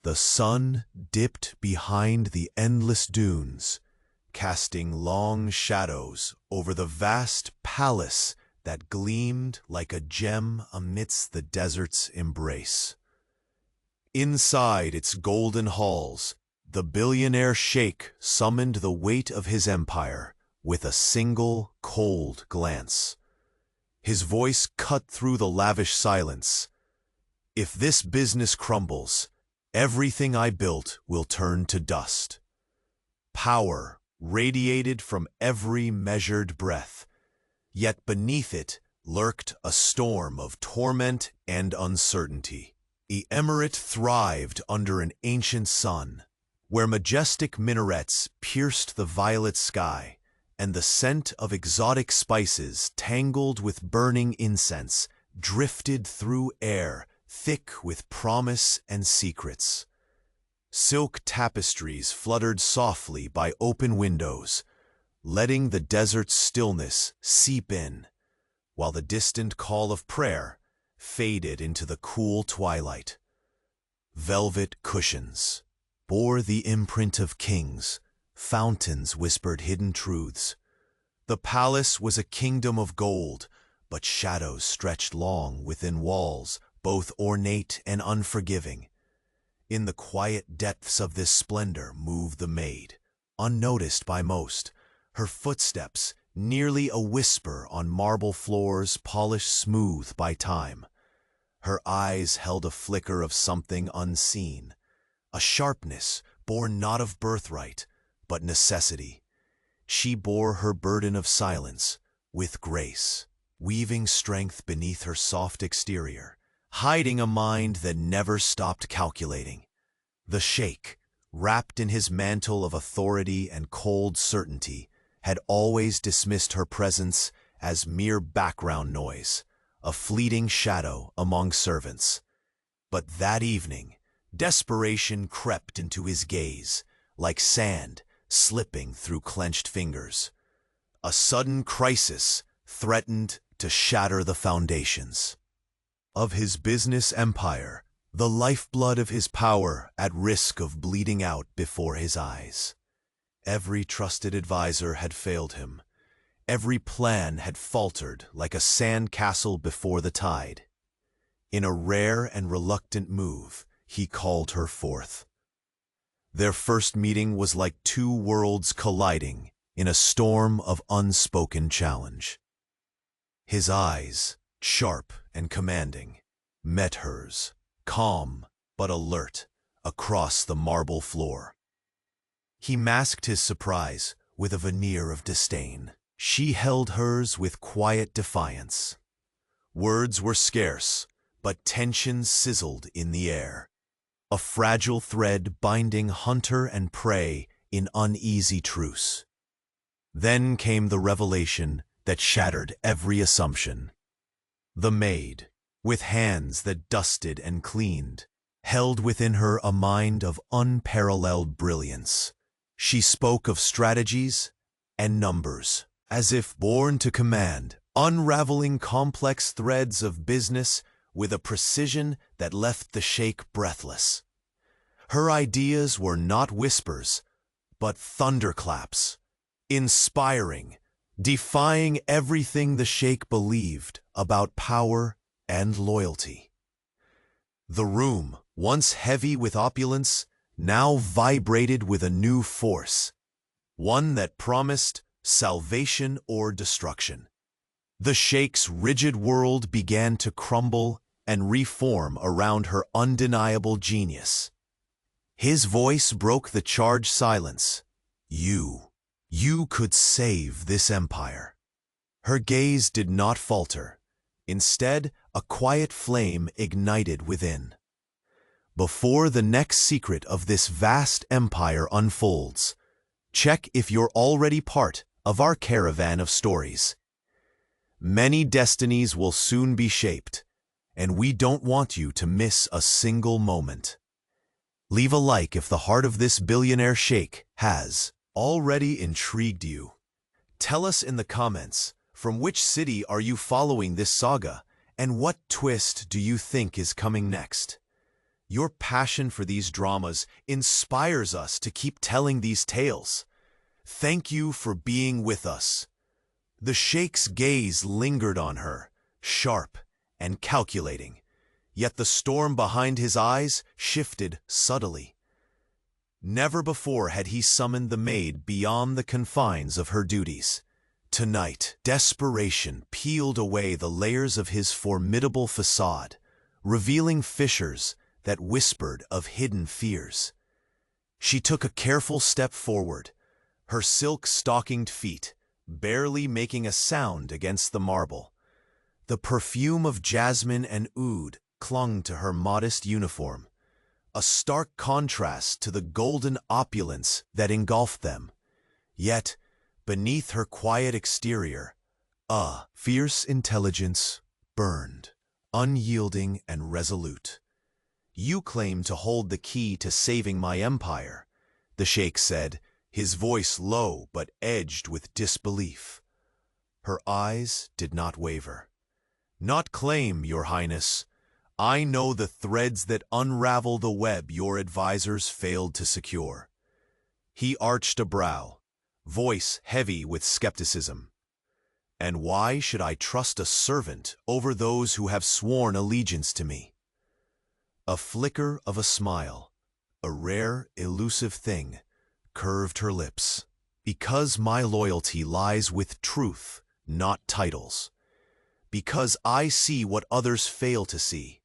The sun dipped behind the endless dunes, casting long shadows over the vast palace that gleamed like a gem amidst the desert's embrace. Inside its golden halls, the billionaire sheikh summoned the weight of his empire with a single cold glance. His voice cut through the lavish silence. "If this business crumbles, everything I built will turn to dust." Power radiated from every measured breath, yet beneath it lurked a storm of torment and uncertainty. The emirate thrived under an ancient sun, where majestic minarets pierced the violet sky, and the scent of exotic spices tangled with burning incense drifted through air thick with promise and secrets. Silk tapestries fluttered softly by open windows, letting the desert's stillness seep in, while the distant call of prayer faded into the cool twilight. Velvet cushions bore the imprint of kings, fountains whispered hidden truths. The palace was a kingdom of gold, but shadows stretched long within walls, both ornate and unforgiving. In the quiet depths of this splendor moved the maid, unnoticed by most, her footsteps nearly a whisper on marble floors polished smooth by time. Her eyes held a flicker of something unseen, a sharpness born not of birthright, but necessity. She bore her burden of silence with grace, weaving strength beneath her soft exterior, hiding a mind that never stopped calculating. The sheikh, wrapped in his mantle of authority and cold certainty, had always dismissed her presence as mere background noise, a fleeting shadow among servants. But that evening, desperation crept into his gaze, like sand slipping through clenched fingers. A sudden crisis threatened to shatter the foundations of his business empire, the lifeblood of his power at risk of bleeding out before his eyes. Every trusted advisor had failed him. Every plan had faltered like a sand castle before the tide. In a rare and reluctant move, he called her forth. Their first meeting was like two worlds colliding in a storm of unspoken challenge. His eyes, sharp and commanding, met hers, calm but alert, across the marble floor. He masked his surprise with a veneer of disdain. She held hers with quiet defiance. Words were scarce, but tension sizzled in the air, a fragile thread binding hunter and prey in uneasy truce. Then came the revelation that shattered every assumption. The maid, with hands that dusted and cleaned, held within her a mind of unparalleled brilliance. She spoke of strategies and numbers, as if born to command, unraveling complex threads of business with a precision that left the sheikh breathless. Her ideas were not whispers, but thunderclaps, inspiring, defying everything the sheikh believed about power and loyalty. The room, once heavy with opulence, now vibrated with a new force, one that promised salvation or destruction. The sheikh's rigid world began to crumble and reform around her undeniable genius. His voice broke the charged silence. You could save this empire." Her gaze did not falter. Instead, a quiet flame ignited within. Before the next secret of this vast empire unfolds, check if you're already part of our caravan of stories. Many destinies will soon be shaped, and we don't want you to miss a single moment. Leave a like if the heart of this billionaire sheikh has already intrigued you. Tell us in the comments, from which city are you following this saga, and what twist do you think is coming next? Your passion for these dramas inspires us to keep telling these tales. Thank you for being with us." The Sheikh's gaze lingered on her, sharp and calculating, yet the storm behind his eyes shifted subtly. Never before had he summoned the maid beyond the confines of her duties. Tonight, desperation peeled away the layers of his formidable facade, revealing fissures that whispered of hidden fears. She took a careful step forward, her silk-stockinged feet barely making a sound against the marble. The perfume of jasmine and oud clung to her modest uniform, a stark contrast to the golden opulence that engulfed them. Yet, beneath her quiet exterior, a fierce intelligence burned, unyielding and resolute. "You claim to hold the key to saving my empire," the Sheikh said, his voice low but edged with disbelief. Her eyes did not waver. "Not claim, Your Highness. I know the threads that unravel the web your advisors failed to secure." He arched a brow, voice heavy with skepticism. "And why should I trust a servant over those who have sworn allegiance to me?" A flicker of a smile, a rare, elusive thing, curved her lips. "Because my loyalty lies with truth, not titles. Because I see what others fail to see.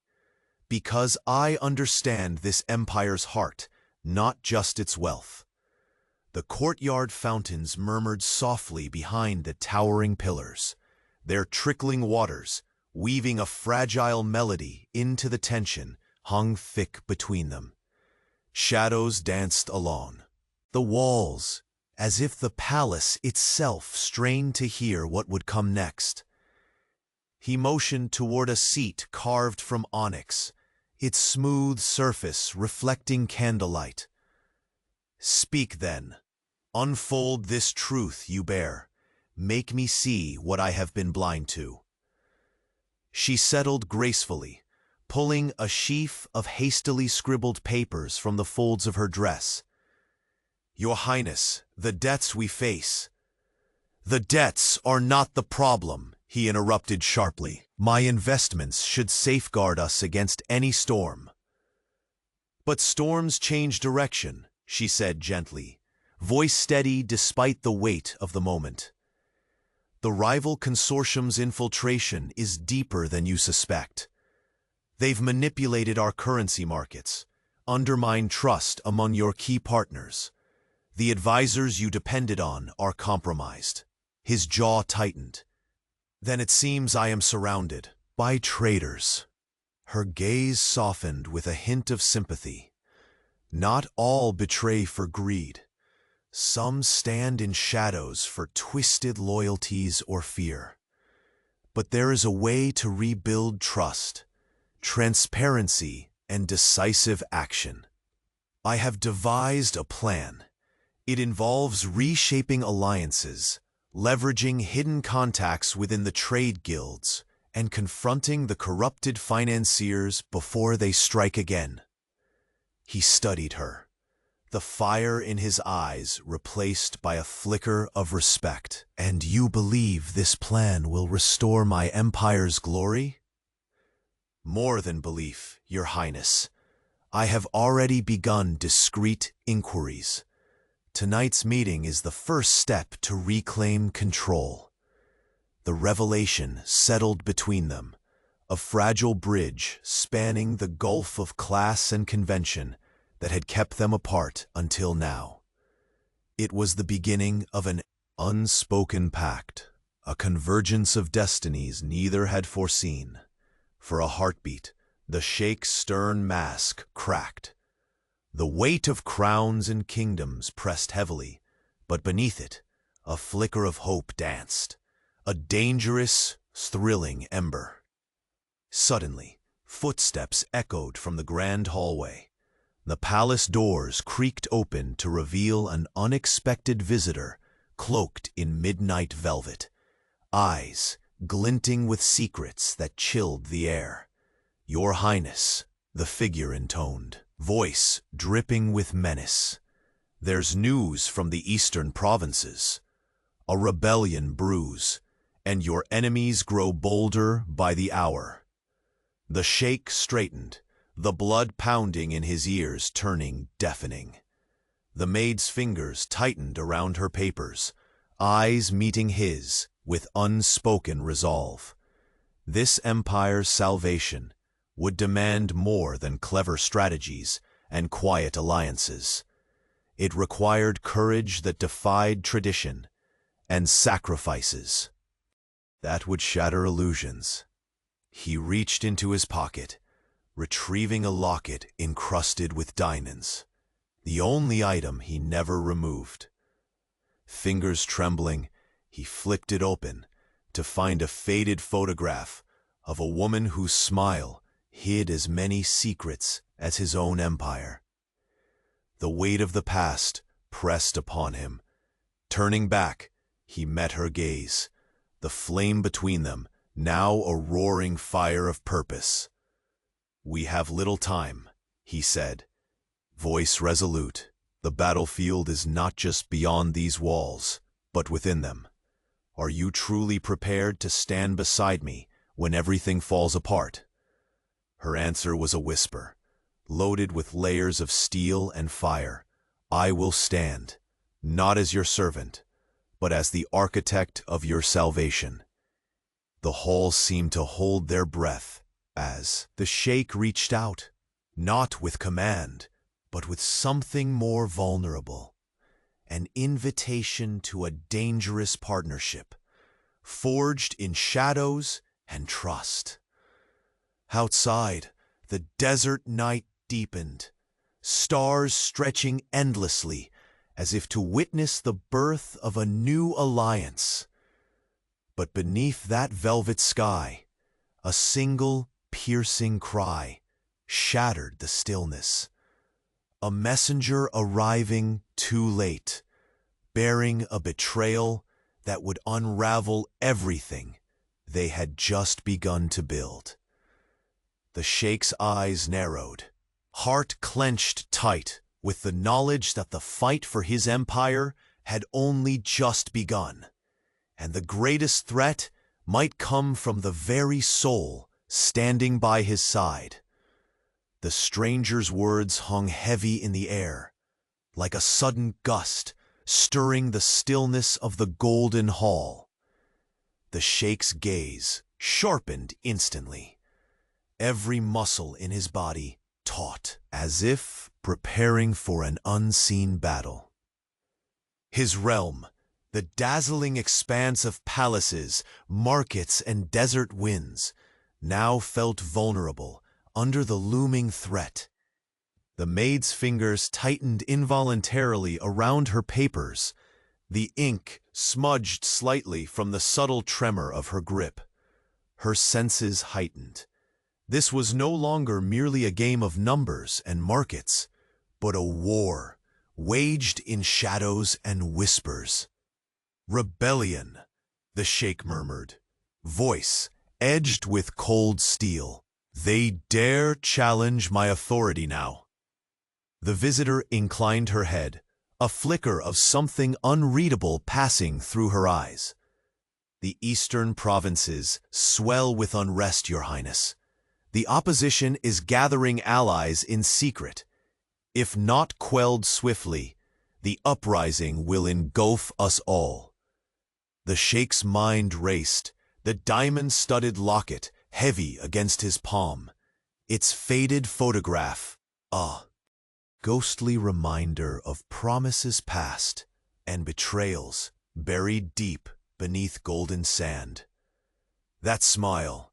Because I understand this empire's heart, not just its wealth." The courtyard fountains murmured softly behind the towering pillars, their trickling waters, weaving a fragile melody into the tension hung thick between them. Shadows danced along the walls, as if the palace itself strained to hear what would come next. He motioned toward a seat carved from onyx, its smooth surface reflecting candlelight. "Speak then. Unfold this truth you bear. Make me see what I have been blind to." She settled gracefully, pulling a sheaf of hastily scribbled papers from the folds of her dress. "Your Highness, the debts we face—" "The debts are not the problem," he interrupted sharply. "My investments should safeguard us against any storm." "But storms change direction," she said gently, voice steady despite the weight of the moment. "The rival consortium's infiltration is deeper than you suspect. They've manipulated our currency markets, undermined trust among your key partners. The advisors you depended on are compromised." His jaw tightened. "Then it seems I am surrounded by traitors." Her gaze softened with a hint of sympathy. "Not all betray for greed. Some stand in shadows for twisted loyalties or fear. But there is a way to rebuild trust, transparency, and decisive action. I have devised a plan. It involves reshaping alliances, leveraging hidden contacts within the trade guilds, and confronting the corrupted financiers before they strike again." He studied her, the fire in his eyes replaced by a flicker of respect. "And you believe this plan will restore my empire's glory?" "More than belief, Your Highness. I have already begun discreet inquiries. Tonight's meeting is the first step to reclaim control." The revelation settled between them, a fragile bridge spanning the gulf of class and convention that had kept them apart until now. It was the beginning of an unspoken pact, a convergence of destinies neither had foreseen. For a heartbeat, the Sheikh's stern mask cracked. The weight of crowns and kingdoms pressed heavily, but beneath it, a flicker of hope danced, a dangerous, thrilling ember. Suddenly, footsteps echoed from the grand hallway. The palace doors creaked open to reveal an unexpected visitor, cloaked in midnight velvet, eyes glinting with secrets that chilled the air. "Your Highness, the figure intoned, voice dripping with menace. There's news from the eastern provinces. A rebellion brews, and your enemies grow bolder by the hour. The sheikh straightened, the blood pounding in his ears turning deafening. The maid's fingers tightened around her papers, eyes meeting his with unspoken resolve. This empire's salvation would demand more than clever strategies and quiet alliances. It required courage that defied tradition and sacrifices that would shatter illusions. He reached into his pocket, retrieving a locket encrusted with diamonds, the only item he never removed. Fingers trembling, he flicked it open to find a faded photograph of a woman whose smile hid as many secrets as his own empire. The weight of the past pressed upon him. Turning back, he met her gaze, the flame between them now a roaring fire of purpose. "We have little time," he said, voice resolute. "The battlefield is not just beyond these walls, but within them. Are you truly prepared to stand beside me when everything falls apart?" Her answer was a whisper, loaded with layers of steel and fire. "I will stand, not as your servant, but as the architect of your salvation." The hall seemed to hold their breath as the sheikh reached out, not with command, but with something more vulnerable, an invitation to a dangerous partnership, forged in shadows and trust. Outside, the desert night deepened, stars stretching endlessly as if to witness the birth of a new alliance. But beneath that velvet sky, a single piercing cry shattered the stillness. A messenger arriving too late, bearing a betrayal that would unravel everything they had just begun to build. The sheikh's eyes narrowed, heart clenched tight with the knowledge that the fight for his empire had only just begun, and the greatest threat might come from the very soul standing by his side. The stranger's words hung heavy in the air, like a sudden gust stirring the stillness of the golden hall. The sheikh's gaze sharpened instantly, every muscle in his body taut, as if preparing for an unseen battle. His realm, the dazzling expanse of palaces, markets, and desert winds, now felt vulnerable under the looming threat. The maid's fingers tightened involuntarily around her papers, the ink smudged slightly from the subtle tremor of her grip. Her senses heightened. This was no longer merely a game of numbers and markets, but a war waged in shadows and whispers. "Rebellion," the sheikh murmured, voice edged with cold steel. "They dare challenge my authority now." The visitor inclined her head, a flicker of something unreadable passing through her eyes. "The eastern provinces swell with unrest, Your Highness. The opposition is gathering allies in secret. If not quelled swiftly, the uprising will engulf us all." The sheikh's mind raced, the diamond-studded locket heavy against his palm, its faded photograph, a ghostly reminder of promises past and betrayals buried deep beneath golden sand. That smile,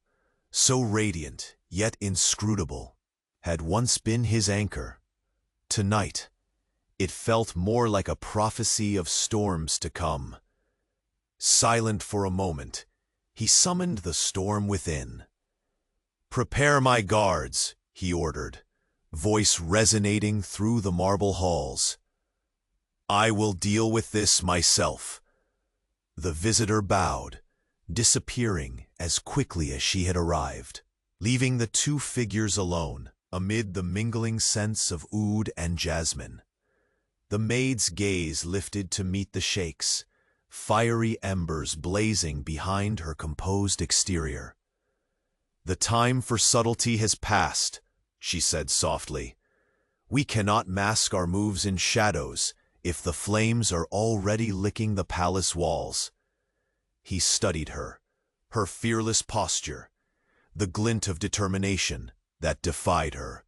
so radiant yet inscrutable, had once been his anchor. Tonight, it felt more like a prophecy of storms to come. Silent for a moment, he summoned the storm within. "Prepare my guards," he ordered, voice resonating through the marble halls. "I will deal with this myself." The visitor bowed, disappearing as quickly as she had arrived, leaving the two figures alone. amid the mingling scents of oud and jasmine. The maid's gaze lifted to meet the Sheikh's, fiery embers blazing behind her composed exterior. "The time for subtlety has passed," she said softly. "We cannot mask our moves in shadows if the flames are already licking the palace walls." He studied her fearless posture, the glint of determination that defied her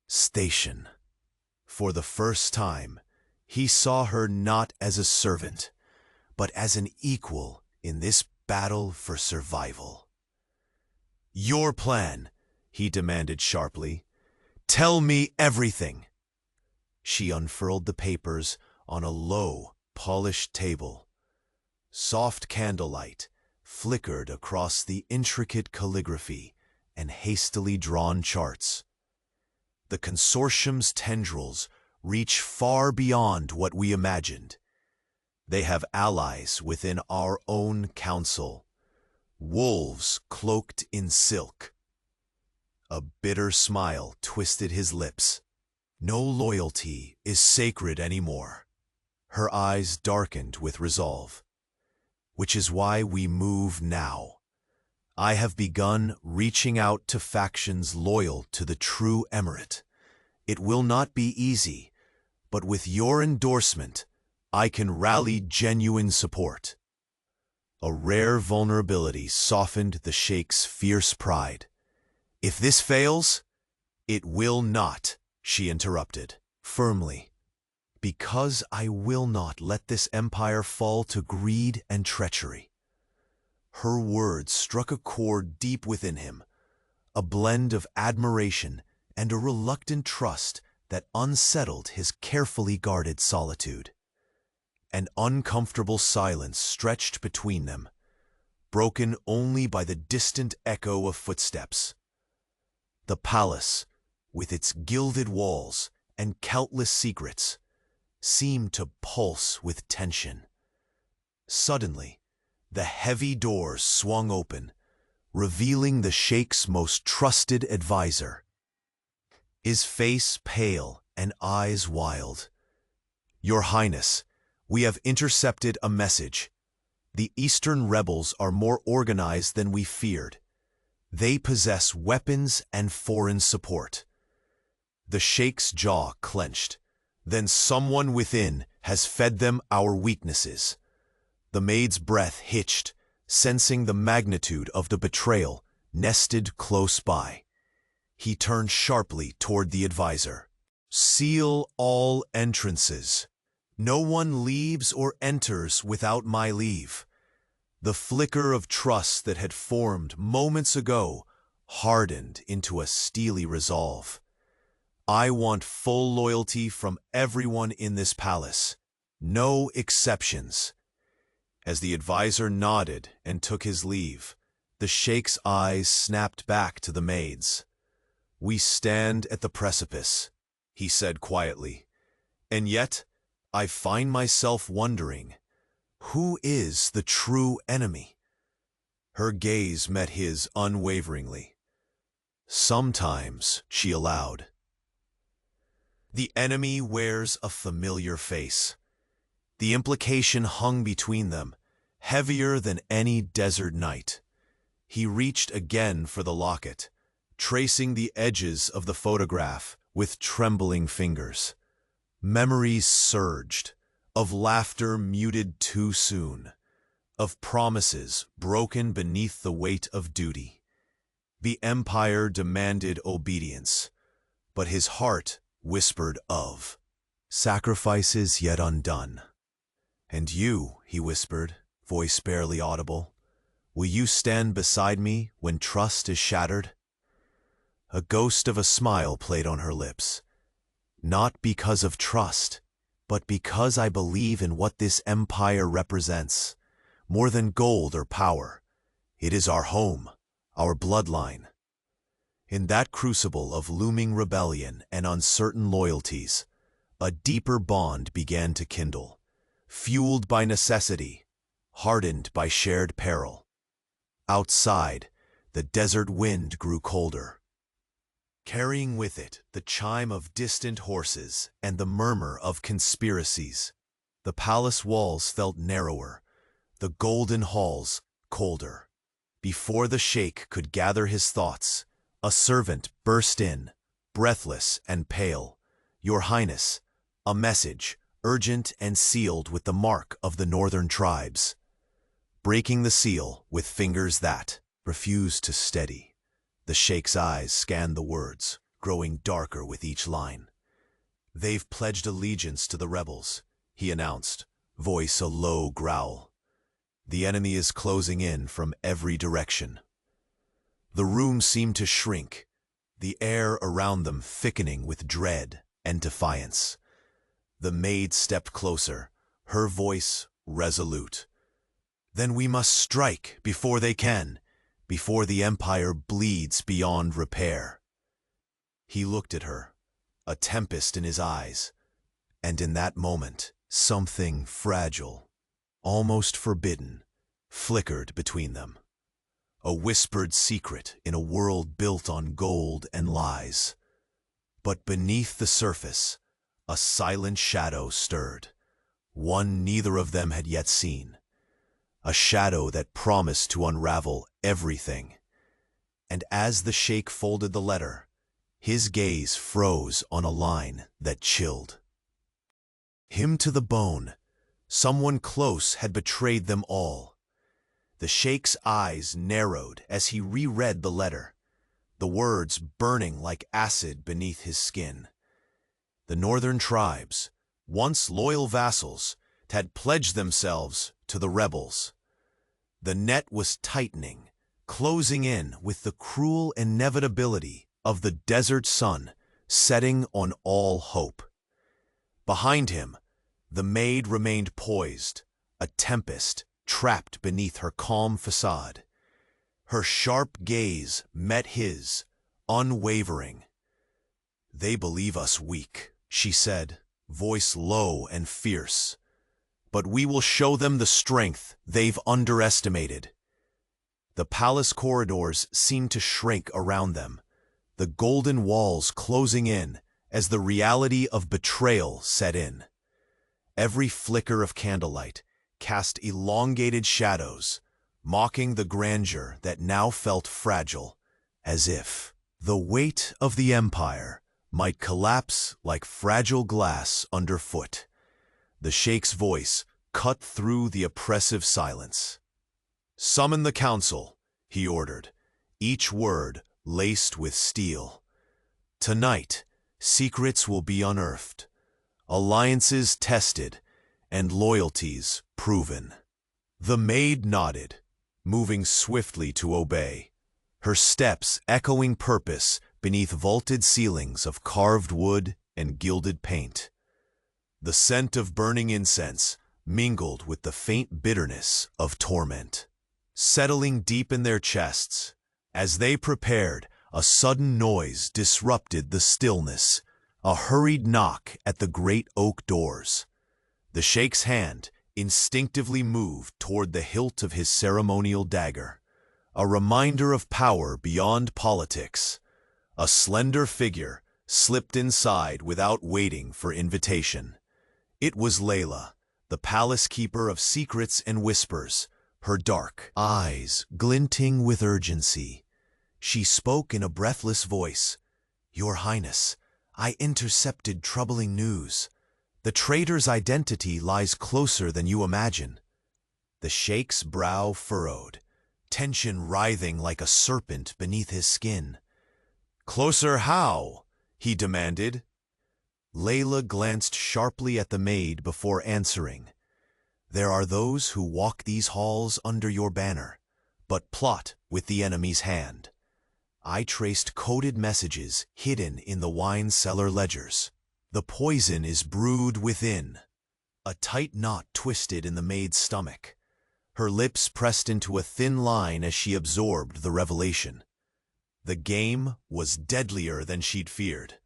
station. For the first time, he saw her not as a servant, but as an equal in this battle for survival. "Your plan," he demanded sharply. "Tell me everything." She unfurled the papers on a low, polished table. Soft candlelight flickered across the intricate calligraphy and hastily drawn charts. "The consortium's tendrils reach far beyond what we imagined. They have allies within our own council, wolves cloaked in silk." A bitter smile twisted his lips. "No loyalty is sacred anymore." Her eyes darkened with resolve. "Which is why we move now. I have begun reaching out to factions loyal to the true emirate. It will not be easy, but with your endorsement, I can rally genuine support." A rare vulnerability softened the Sheikh's fierce pride. "If this fails—" "It will not," she interrupted, firmly, "because I will not let this empire fall to greed and treachery." Her words struck a chord deep within him, a blend of admiration and a reluctant trust that unsettled his carefully guarded solitude. An uncomfortable silence stretched between them, broken only by the distant echo of footsteps. The palace, with its gilded walls and countless secrets, seemed to pulse with tension. Suddenly, the heavy doors swung open, revealing the Sheikh's most trusted advisor. His face pale and eyes wild. "Your Highness, we have intercepted a message. The Eastern rebels are more organized than we feared. They possess weapons and foreign support." The Sheikh's jaw clenched. "Then someone within has fed them our weaknesses." The maid's breath hitched, sensing the magnitude of the betrayal nested close by. He turned sharply toward the advisor. "Seal all entrances. No one leaves or enters without my leave." The flicker of trust that had formed moments ago hardened into a steely resolve. "I want full loyalty from everyone in this palace. No exceptions." As the advisor nodded and took his leave, the Sheikh's eyes snapped back to the maid's. "We stand at the precipice," he said quietly, "and yet I find myself wondering, who is the true enemy?" Her gaze met his unwaveringly. "Sometimes," she allowed, "the enemy wears a familiar face." The implication hung between them, heavier than any desert night. He reached again for the locket, tracing the edges of the photograph with trembling fingers. Memories surged, of laughter muted too soon, of promises broken beneath the weight of duty. The empire demanded obedience, but his heart whispered of sacrifices yet undone. "And you," he whispered, voice barely audible, "will you stand beside me when trust is shattered?" A ghost of a smile played on her lips. "Not because of trust, but because I believe in what this empire represents. More than gold or power, it is our home, our bloodline." In that crucible of looming rebellion and uncertain loyalties, a deeper bond began to kindle, fueled by necessity, hardened by shared peril. Outside, the desert wind grew colder. carrying with it the chime of distant horses and the murmur of conspiracies. The palace walls felt narrower, the golden halls colder. Before the sheikh could gather his thoughts, a servant burst in, breathless and pale. "Your Highness, a message, urgent and sealed with the mark of the northern tribes." Breaking the seal with fingers that refused to steady, the sheikh's eyes scanned the words, growing darker with each line. "They've pledged allegiance to the rebels," he announced, voice a low growl. "The enemy is closing in from every direction." The room seemed to shrink, the air around them thickening with dread and defiance. The maid stepped closer, her voice resolute. "Then we must strike before they can, before the empire bleeds beyond repair." He looked at her, a tempest in his eyes, and in that moment, something fragile, almost forbidden, flickered between them. A whispered secret in a world built on gold and lies. But beneath the surface, a silent shadow stirred, one neither of them had yet seen. A shadow that promised to unravel everything. And as the sheikh folded the letter, his gaze froze on a line that chilled him to the bone. Someone close had betrayed them all. The sheikh's eyes narrowed as he reread the letter, the words burning like acid beneath his skin. The northern tribes, once loyal vassals, had pledged themselves to the rebels. The net was tightening, closing in with the cruel inevitability of the desert sun setting on all hope. Behind him, the maid remained poised, a tempest trapped beneath her calm facade. Her sharp gaze met his, unwavering. "They believe us weak," she said, voice low and fierce. "But we will show them the strength they've underestimated." The palace corridors seemed to shrink around them, the golden walls closing in as the reality of betrayal set in. Every flicker of candlelight cast elongated shadows, mocking the grandeur that now felt fragile, as if the weight of the empire might collapse like fragile glass underfoot. The sheikh's voice cut through the oppressive silence. "Summon the council," he ordered, each word laced with steel. "Tonight, secrets will be unearthed, alliances tested, and loyalties proven." The maid nodded, moving swiftly to obey, her steps echoing purpose beneath vaulted ceilings of carved wood and gilded paint. The scent of burning incense mingled with the faint bitterness of torment. Settling deep in their chests, as they prepared, a sudden noise disrupted the stillness, a hurried knock at the great oak doors. The sheikh's hand instinctively moved toward the hilt of his ceremonial dagger, a reminder of power beyond politics. A slender figure slipped inside without waiting for invitation. It was Layla, the palace keeper of secrets and whispers, her dark eyes glinting with urgency. She spoke in a breathless voice. "Your Highness, I intercepted troubling news. The traitor's identity lies closer than you imagine." The sheikh's brow furrowed, tension writhing like a serpent beneath his skin. "Closer how?" he demanded. Layla glanced sharply at the maid before answering. "There are those who walk these halls under your banner, but plot with the enemy's hand. I traced coded messages hidden in the wine cellar ledgers. The poison is brewed within." A tight knot twisted in the maid's stomach. Her lips pressed into a thin line as she absorbed the revelation. The game was deadlier than she'd feared.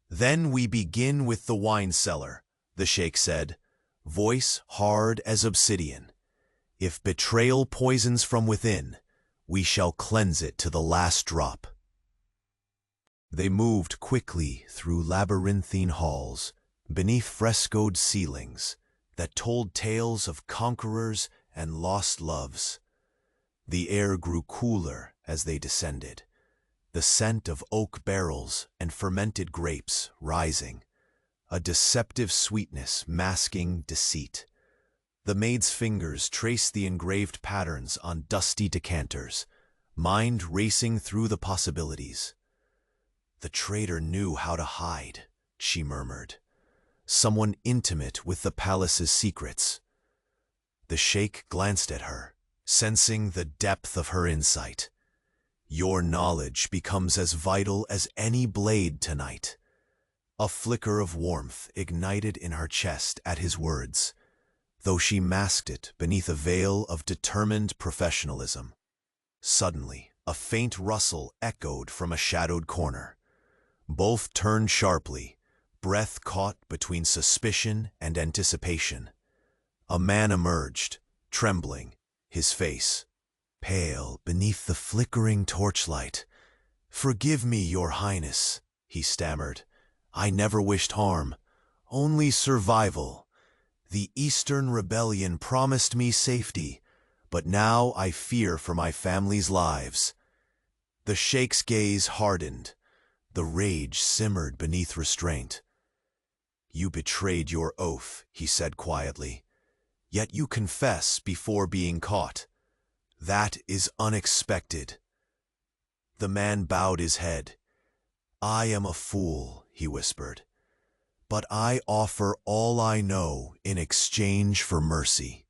"Then we begin with the wine cellar," the sheikh said, voice hard as obsidian. "If betrayal poisons from within, we shall cleanse it to the last drop." They moved quickly through labyrinthine halls, beneath frescoed ceilings that told tales of conquerors and lost loves. The air grew cooler as they descended, the scent of oak barrels and fermented grapes rising, a deceptive sweetness masking deceit. The maid's fingers traced the engraved patterns on dusty decanters, mind racing through the possibilities. The traitor knew how to hide, she murmured. Someone intimate with the palace's secrets. The sheikh glanced at her, sensing the depth of her insight. Your knowledge becomes as vital as any blade tonight. A flicker of warmth ignited in her chest at his words, though she masked it beneath a veil of determined professionalism. Suddenly, a faint rustle echoed from a shadowed corner. Both turned sharply, breath caught between suspicion and anticipation. A man emerged, trembling, his face pale beneath the flickering torchlight. "Forgive me, Your Highness," he stammered. "I never wished harm, only survival. The Eastern Rebellion promised me safety, but now I fear for my family's lives." The sheikh's gaze hardened. The rage simmered beneath restraint. "You betrayed your oath," he said quietly. "Yet you confess before being caught. That is unexpected." The man bowed his head. "I am a fool," he whispered, "but I offer all I know in exchange for mercy."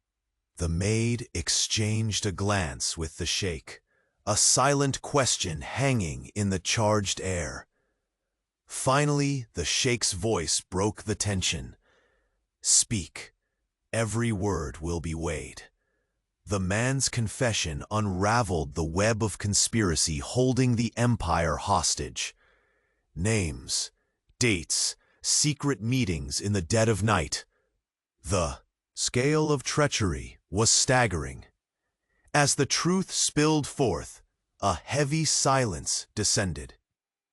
The maid exchanged a glance with the sheikh, a silent question hanging in the charged air. Finally, the sheikh's voice broke the tension. "Speak. Every word will be weighed." The man's confession unraveled the web of conspiracy holding the empire hostage. Names, dates, secret meetings in the dead of night. The scale of treachery was staggering. As the truth spilled forth, a heavy silence descended.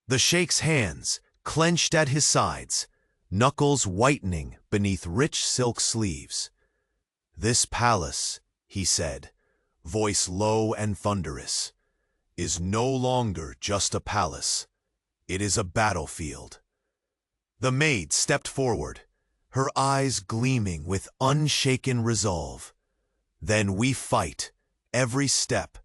The sheikh's hands clenched at his sides, knuckles whitening beneath rich silk sleeves. "This palace," he said, voice low and thunderous, "is no longer just a palace. It is a battlefield." The maid stepped forward, her eyes gleaming with unshaken resolve. "Then we fight, every step,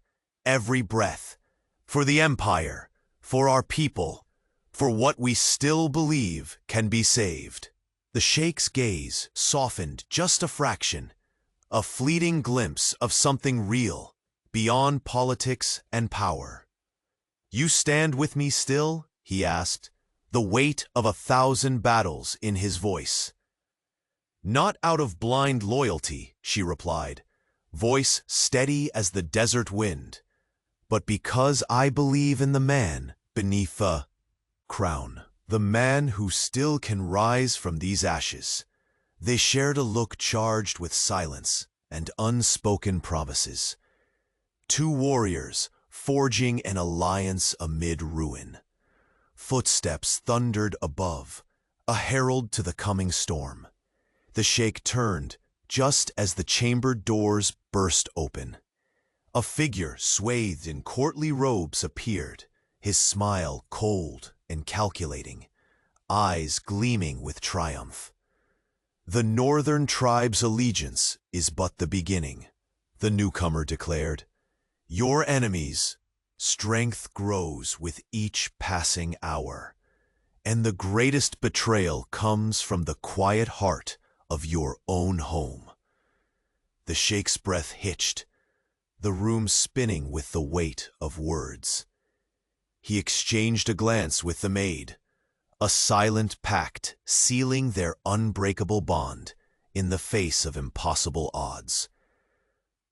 every breath, for the empire, for our people, for what we still believe can be saved." The sheikh's gaze softened just a fraction, a fleeting glimpse of something real, beyond politics and power. "You stand with me still?" he asked, the weight of 1,000 battles in his voice. "Not out of blind loyalty," she replied, voice steady as the desert wind, "but because I believe in the man beneath the crown, the man who still can rise from these ashes." They shared a look charged with silence and unspoken promises. Two warriors forging an alliance amid ruin. Footsteps thundered above, a herald to the coming storm. The sheikh turned just as the chamber doors burst open. A figure swathed in courtly robes appeared, his smile cold and calculating, eyes gleaming with triumph. "The northern tribe's allegiance is but the beginning," the newcomer declared. "Your enemies' strength grows with each passing hour, and the greatest betrayal comes from the quiet heart of your own home." The sheikh's breath hitched, the room spinning with the weight of words. He exchanged a glance with the maid, a silent pact sealing their unbreakable bond in the face of impossible odds.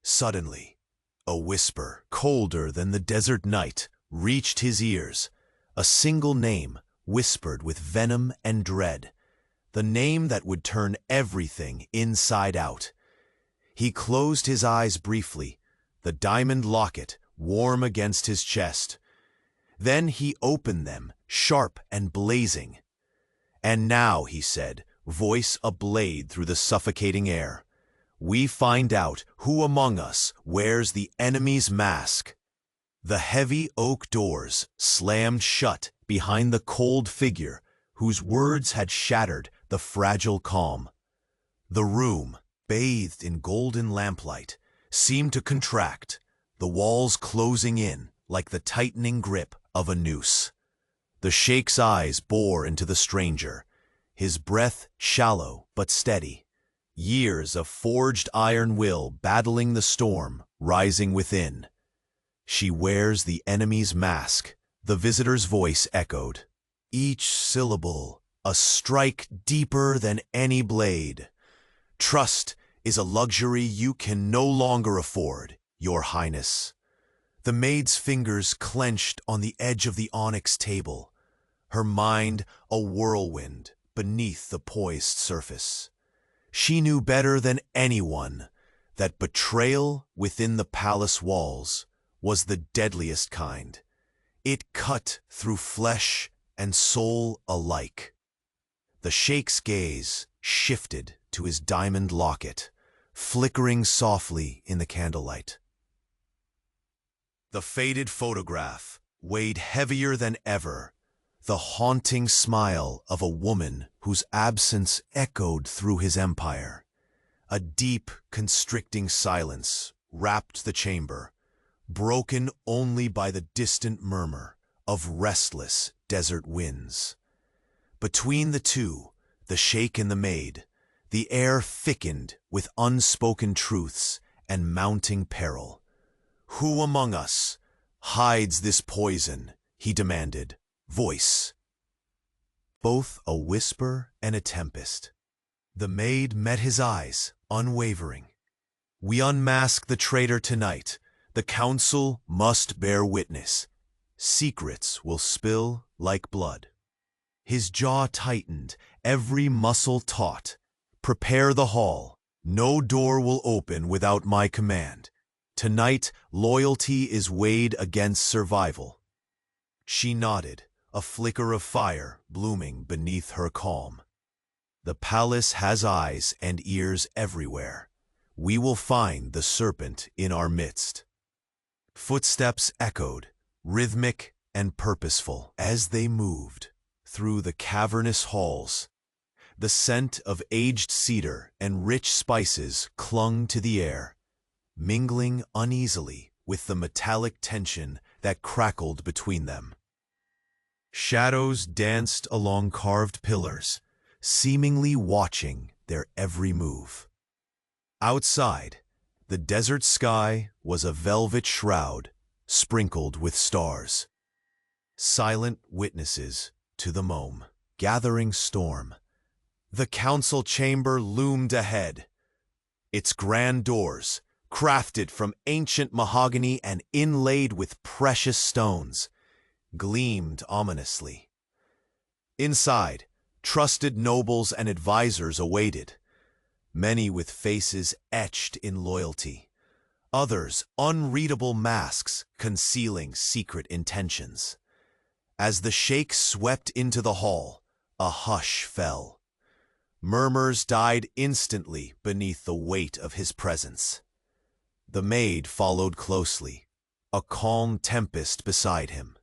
Suddenly, a whisper, colder than the desert night, reached his ears, a single name whispered with venom and dread, the name that would turn everything inside out. He closed his eyes briefly, the diamond locket warm against his chest. Then he opened them, sharp and blazing. "And now," he said, voice ablade through the suffocating air, "we find out who among us wears the enemy's mask." The heavy oak doors slammed shut behind the cold figure whose words had shattered the fragile calm. The room, bathed in golden lamplight, seemed to contract, the walls closing in like the tightening grip of a noose. The Sheikh's eyes bore into the stranger, his breath shallow but steady, years of forged iron will battling the storm rising within. "She wears the enemy's mask," the visitor's voice echoed, each syllable a strike deeper than any blade. "Trust is a luxury you can no longer afford, Your Highness." The maid's fingers clenched on the edge of the onyx table, her mind a whirlwind beneath the poised surface. She knew better than anyone that betrayal within the palace walls was the deadliest kind. It cut through flesh and soul alike. The Sheikh's gaze shifted to his diamond locket, flickering softly in the candlelight. The faded photograph weighed heavier than ever, the haunting smile of a woman whose absence echoed through his empire. A deep, constricting silence wrapped the chamber, broken only by the distant murmur of restless desert winds. Between the two, the Sheikh and the maid, the air thickened with unspoken truths and mounting peril. "Who among us hides this poison?" he demanded, voice both a whisper and a tempest. The maid met his eyes, unwavering. "We unmask the traitor tonight. The council must bear witness. Secrets will spill like blood." His jaw tightened, every muscle taut. "Prepare the hall. No door will open without my command. Tonight, loyalty is weighed against survival." She nodded, a flicker of fire blooming beneath her calm. "The palace has eyes and ears everywhere. We will find the serpent in our midst." Footsteps echoed, rhythmic and purposeful, as they moved through the cavernous halls. The scent of aged cedar and rich spices clung to the air, mingling uneasily with the metallic tension that crackled between them. Shadows danced along carved pillars, seemingly watching their every move. Outside, the desert sky was a velvet shroud sprinkled with stars. Silent witnesses to the gathering storm. The council chamber loomed ahead, its grand doors, crafted from ancient mahogany and inlaid with precious stones, gleamed ominously. Inside, trusted nobles and advisors awaited, many with faces etched in loyalty, others unreadable masks concealing secret intentions. As the Sheikh swept into the hall, a hush fell. Murmurs died instantly beneath the weight of his presence. The maid followed closely, a calm tempest beside him.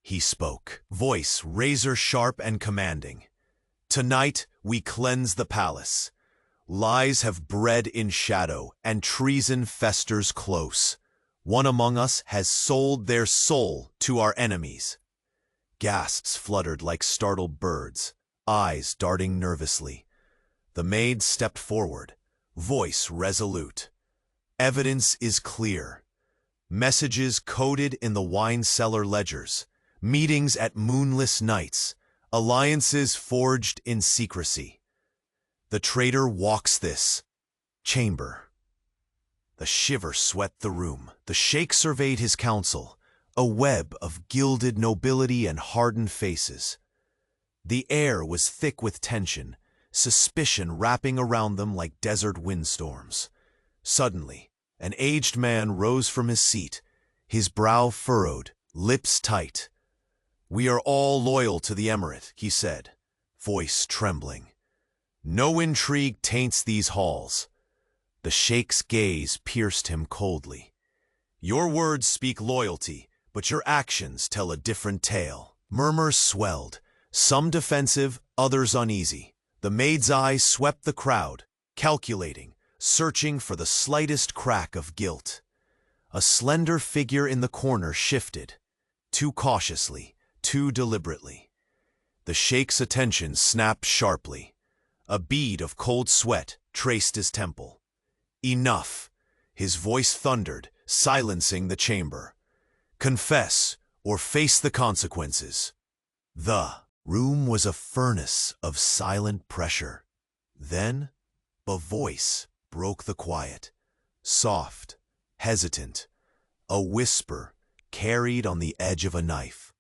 He spoke, voice razor-sharp and commanding. "Tonight we cleanse the palace. Lies have bred in shadow, and treason festers close. One among us has sold their soul to our enemies." Gasps fluttered like startled birds, eyes darting nervously. The maid stepped forward, voice resolute. "Evidence is clear. Messages coded in the wine cellar ledgers, meetings at moonless nights, alliances forged in secrecy. The traitor walks this chamber." The shiver swept the room. The Sheikh surveyed his council, a web of gilded nobility and hardened faces. The air was thick with tension, suspicion wrapping around them like desert windstorms. Suddenly, an aged man rose from his seat, his brow furrowed, lips tight. "We are all loyal to the emirate," he said, voice trembling. "No intrigue taints these halls." The sheikh's gaze pierced him coldly. "Your words speak loyalty, but your actions tell a different tale." Murmurs swelled, some defensive, others uneasy. The maid's eyes swept the crowd, calculating, searching for the slightest crack of guilt. A slender figure in the corner shifted, too cautiously, too deliberately. The sheikh's attention snapped sharply. A bead of cold sweat traced his temple. "Enough!" His voice thundered, silencing the chamber. "Confess, or face the consequences." The room was a furnace of silent pressure. Then, a voice broke the quiet, soft, hesitant, a whisper carried on the edge of a knife.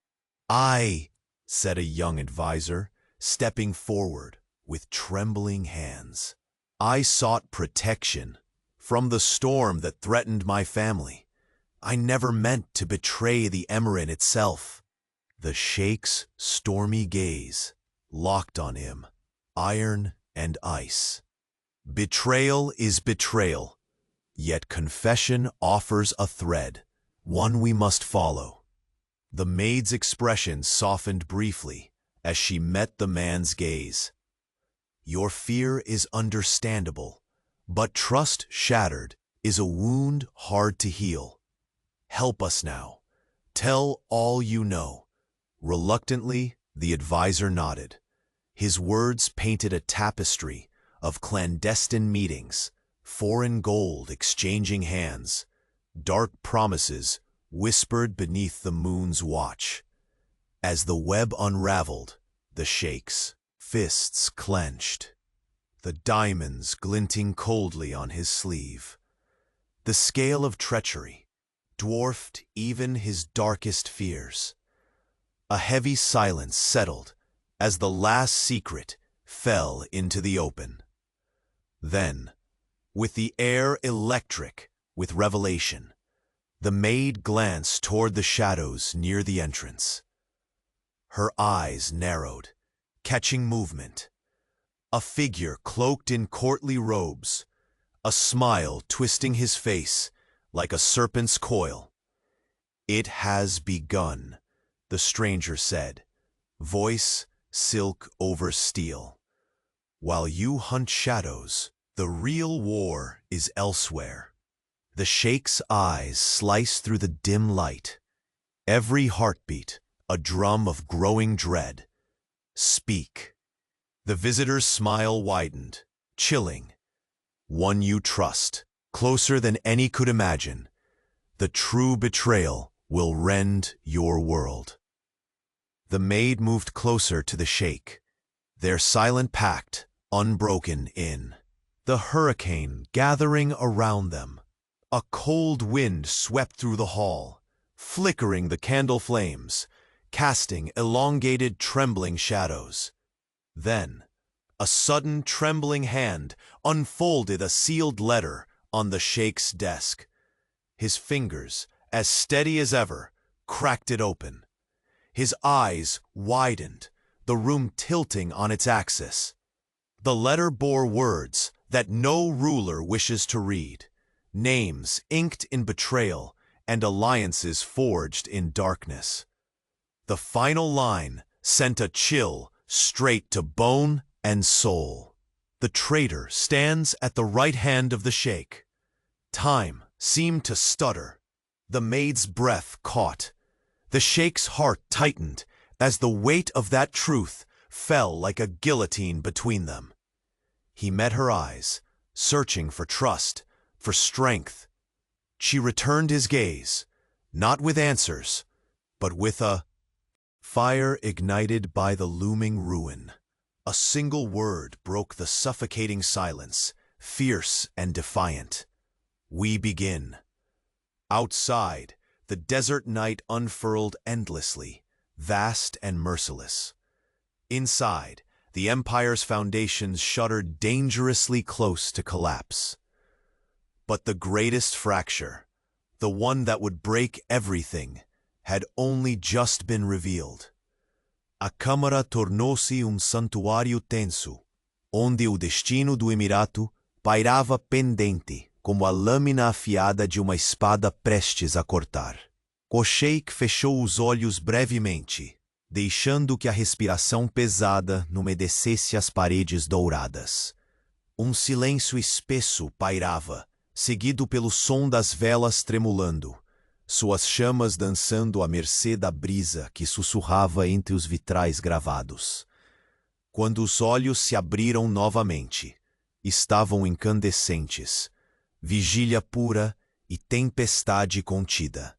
"I," said a young advisor, stepping forward with trembling hands. "I sought protection from the storm that threatened my family. I never meant to betray the emirate itself." The sheikh's stormy gaze locked on him, iron and ice. "Betrayal is betrayal, yet confession offers a thread, one we must follow." The maid's expression softened briefly as she met the man's gaze. "Your fear is understandable, but trust shattered is a wound hard to heal. Help us now. Tell all you know." Reluctantly, the advisor nodded. His words painted a tapestry of clandestine meetings, foreign gold exchanging hands, dark promises whispered beneath the moon's watch. As the web unraveled, the sheikh's fists clenched, the diamonds glinting coldly on his sleeve. The scale of treachery dwarfed even his darkest fears. A heavy silence settled as the last secret fell into the open. Then, with the air electric with revelation, the maid glanced toward the shadows near the entrance. Her eyes narrowed, catching movement. A figure cloaked in courtly robes, a smile twisting his face like a serpent's coil. "It has begun," the stranger said, voice silk over steel. "While you hunt shadows, the real war is elsewhere." The sheikh's eyes sliced through the dim light, every heartbeat a drum of growing dread. "Speak." The visitor's smile widened, chilling. "One you trust, closer than any could imagine. The true betrayal will rend your world." The maid moved closer to the sheikh, their silent pact unbroken in. The hurricane gathering around them. A cold wind swept through the hall, flickering the candle flames, casting elongated, trembling shadows. Then, a sudden trembling hand unfolded a sealed letter on the sheikh's desk. His fingers, as steady as ever, cracked it open. His eyes widened, the room tilting on its axis. The letter bore words that no ruler wishes to read, names inked in betrayal and alliances forged in darkness. The final line sent a chill straight to bone and soul. The traitor stands at the right hand of the sheikh. Time seemed to stutter. The maid's breath caught. The sheikh's heart tightened as the weight of that truth fell like a guillotine between them. He met her eyes, searching for trust, for strength. She returned his gaze, not with answers, but with a fire ignited by the looming ruin. A single word broke the suffocating silence, fierce and defiant. "We begin." Outside, the desert night unfurled endlessly, vast and merciless. Inside, the empire's foundations shuddered dangerously close to collapse. But the greatest fracture, the one that would break everything, had only just been revealed. A câmara tornou-se um santuário tenso, onde o destino do Emirato pairava pendente como a lâmina afiada de uma espada prestes a cortar. O Sheikh fechou os olhos brevemente, deixando que a respiração pesada umedecesse as paredes douradas. Um silêncio espesso pairava, seguido pelo som das velas tremulando, suas chamas dançando à mercê da brisa que sussurrava entre os vitrais gravados. Quando os olhos se abriram novamente, estavam incandescentes, vigília pura e tempestade contida.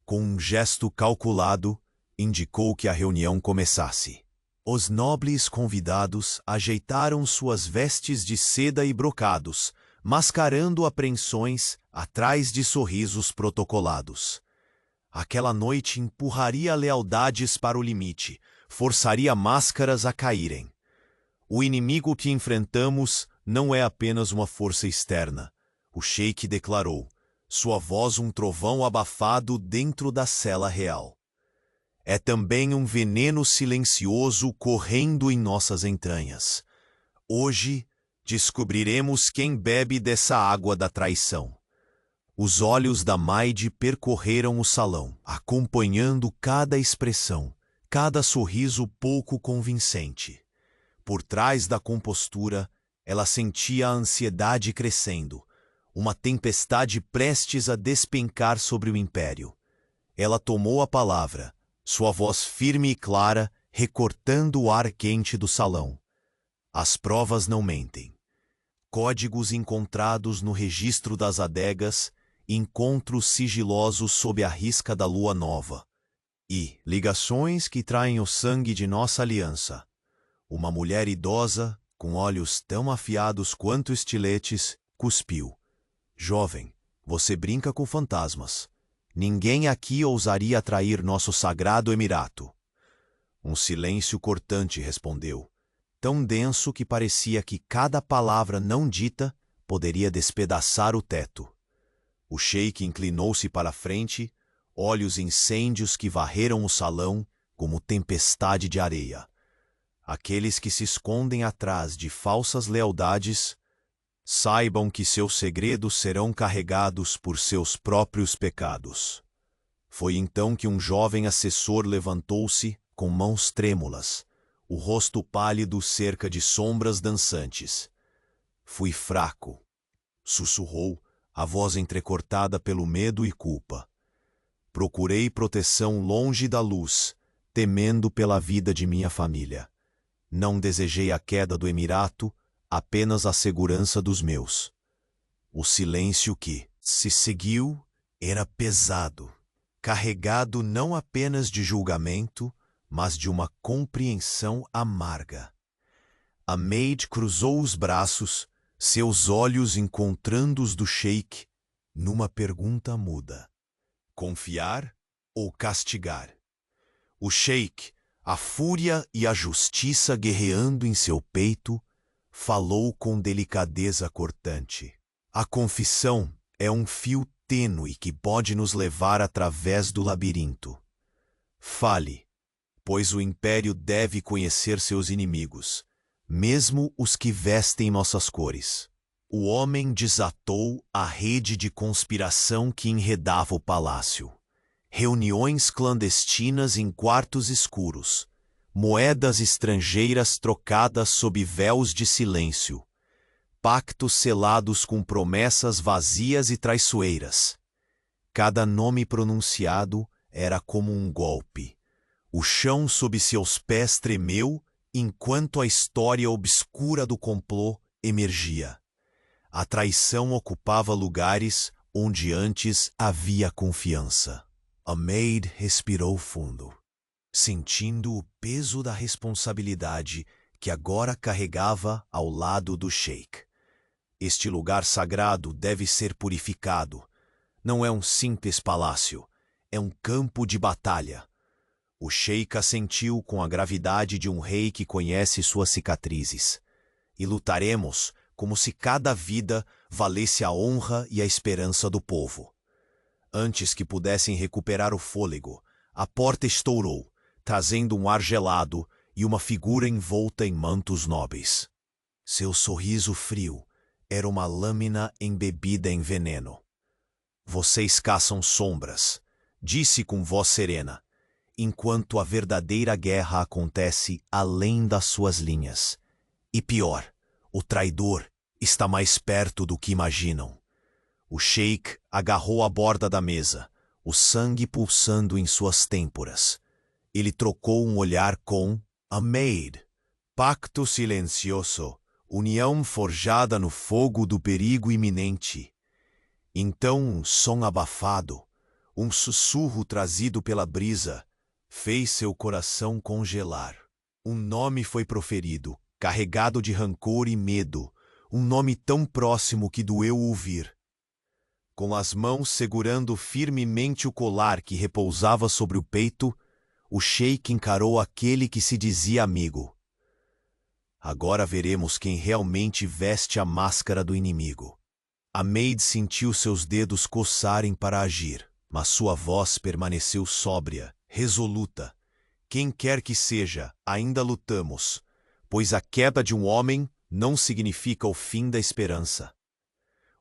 Com um gesto calculado, indicou que a reunião começasse. Os nobres convidados ajeitaram suas vestes de seda e brocados, mascarando apreensões atrás de sorrisos protocolados. Aquela noite empurraria lealdades para o limite, forçaria máscaras a caírem. O inimigo que enfrentamos não é apenas uma força externa, o Sheikh declarou, sua voz um trovão abafado dentro da cela real. É também um veneno silencioso correndo em nossas entranhas. Hoje, descobriremos quem bebe dessa água da traição. Os olhos da Maid percorreram o salão, acompanhando cada expressão, cada sorriso pouco convincente. Por trás da compostura, ela sentia a ansiedade crescendo, uma tempestade prestes a despencar sobre o império. Ela tomou a palavra, sua voz firme e clara, recortando o ar quente do salão. As provas não mentem. Códigos encontrados no registro das adegas, encontros sigilosos sob a risca da lua nova. E ligações que traem o sangue de nossa aliança. Uma mulher idosa, com olhos tão afiados quanto estiletes, cuspiu. Jovem, você brinca com fantasmas. Ninguém aqui ousaria trair nosso sagrado Emirato. Um silêncio cortante respondeu, tão denso que parecia que cada palavra não dita poderia despedaçar o teto. O Sheikh inclinou-se para a frente, olhos incêndios que varreram o salão como tempestade de areia. Aqueles que se escondem atrás de falsas lealdades, saibam que seus segredos serão carregados por seus próprios pecados. Foi então que um jovem assessor levantou-se com mãos trêmulas, o rosto pálido cerca de sombras dançantes. Fui fraco, sussurrou, a voz entrecortada pelo medo e culpa. Procurei proteção longe da luz, temendo pela vida de minha família. Não desejei a queda do Emirato, apenas a segurança dos meus. O silêncio que se seguiu era pesado, carregado não apenas de julgamento, mas de uma compreensão amarga. A Maid cruzou os braços, seus olhos encontrando os do Sheikh, numa pergunta muda. Confiar ou castigar? O Sheikh, a fúria e a justiça guerreando em seu peito, falou com delicadeza cortante. A confissão é um fio tênue que pode nos levar através do labirinto. Fale, pois o império deve conhecer seus inimigos, mesmo os que vestem nossas cores. O homem desatou a rede de conspiração que enredava o palácio. Reuniões clandestinas em quartos escuros, moedas estrangeiras trocadas sob véus de silêncio, pactos selados com promessas vazias e traiçoeiras. Cada nome pronunciado era como um golpe. O chão sob seus pés tremeu enquanto a história obscura do complô emergia. A traição ocupava lugares onde antes havia confiança. A Maid respirou fundo, sentindo o peso da responsabilidade que agora carregava ao lado do Sheikh. Este lugar sagrado deve ser purificado. Não é um simples palácio, é um campo de batalha. O Sheikh assentiu com a gravidade de um rei que conhece suas cicatrizes. E lutaremos como se cada vida valesse a honra e a esperança do povo. Antes que pudessem recuperar o fôlego, a porta estourou, trazendo ar gelado e uma figura envolta em mantos nobres. Seu sorriso frio era uma lâmina embebida em veneno. Vocês caçam sombras, disse com voz serena, enquanto a verdadeira guerra acontece além das suas linhas. E pior, o traidor está mais perto do que imaginam. O Sheikh agarrou a borda da mesa, o sangue pulsando em suas têmporas. Ele trocou um olhar com a Maid. Pacto silencioso, união forjada no fogo do perigo iminente. Então um som abafado, um sussurro trazido pela brisa, fez seu coração congelar. Um nome foi proferido, carregado de rancor e medo, um nome tão próximo que doeu ouvir. Com as mãos segurando firmemente o colar que repousava sobre o peito, o Sheikh encarou aquele que se dizia amigo. Agora veremos quem realmente veste a máscara do inimigo. A Maid sentiu seus dedos coçarem para agir, mas sua voz permaneceu sóbria, resoluta. Quem quer que seja, ainda lutamos, pois a queda de um homem não significa o fim da esperança.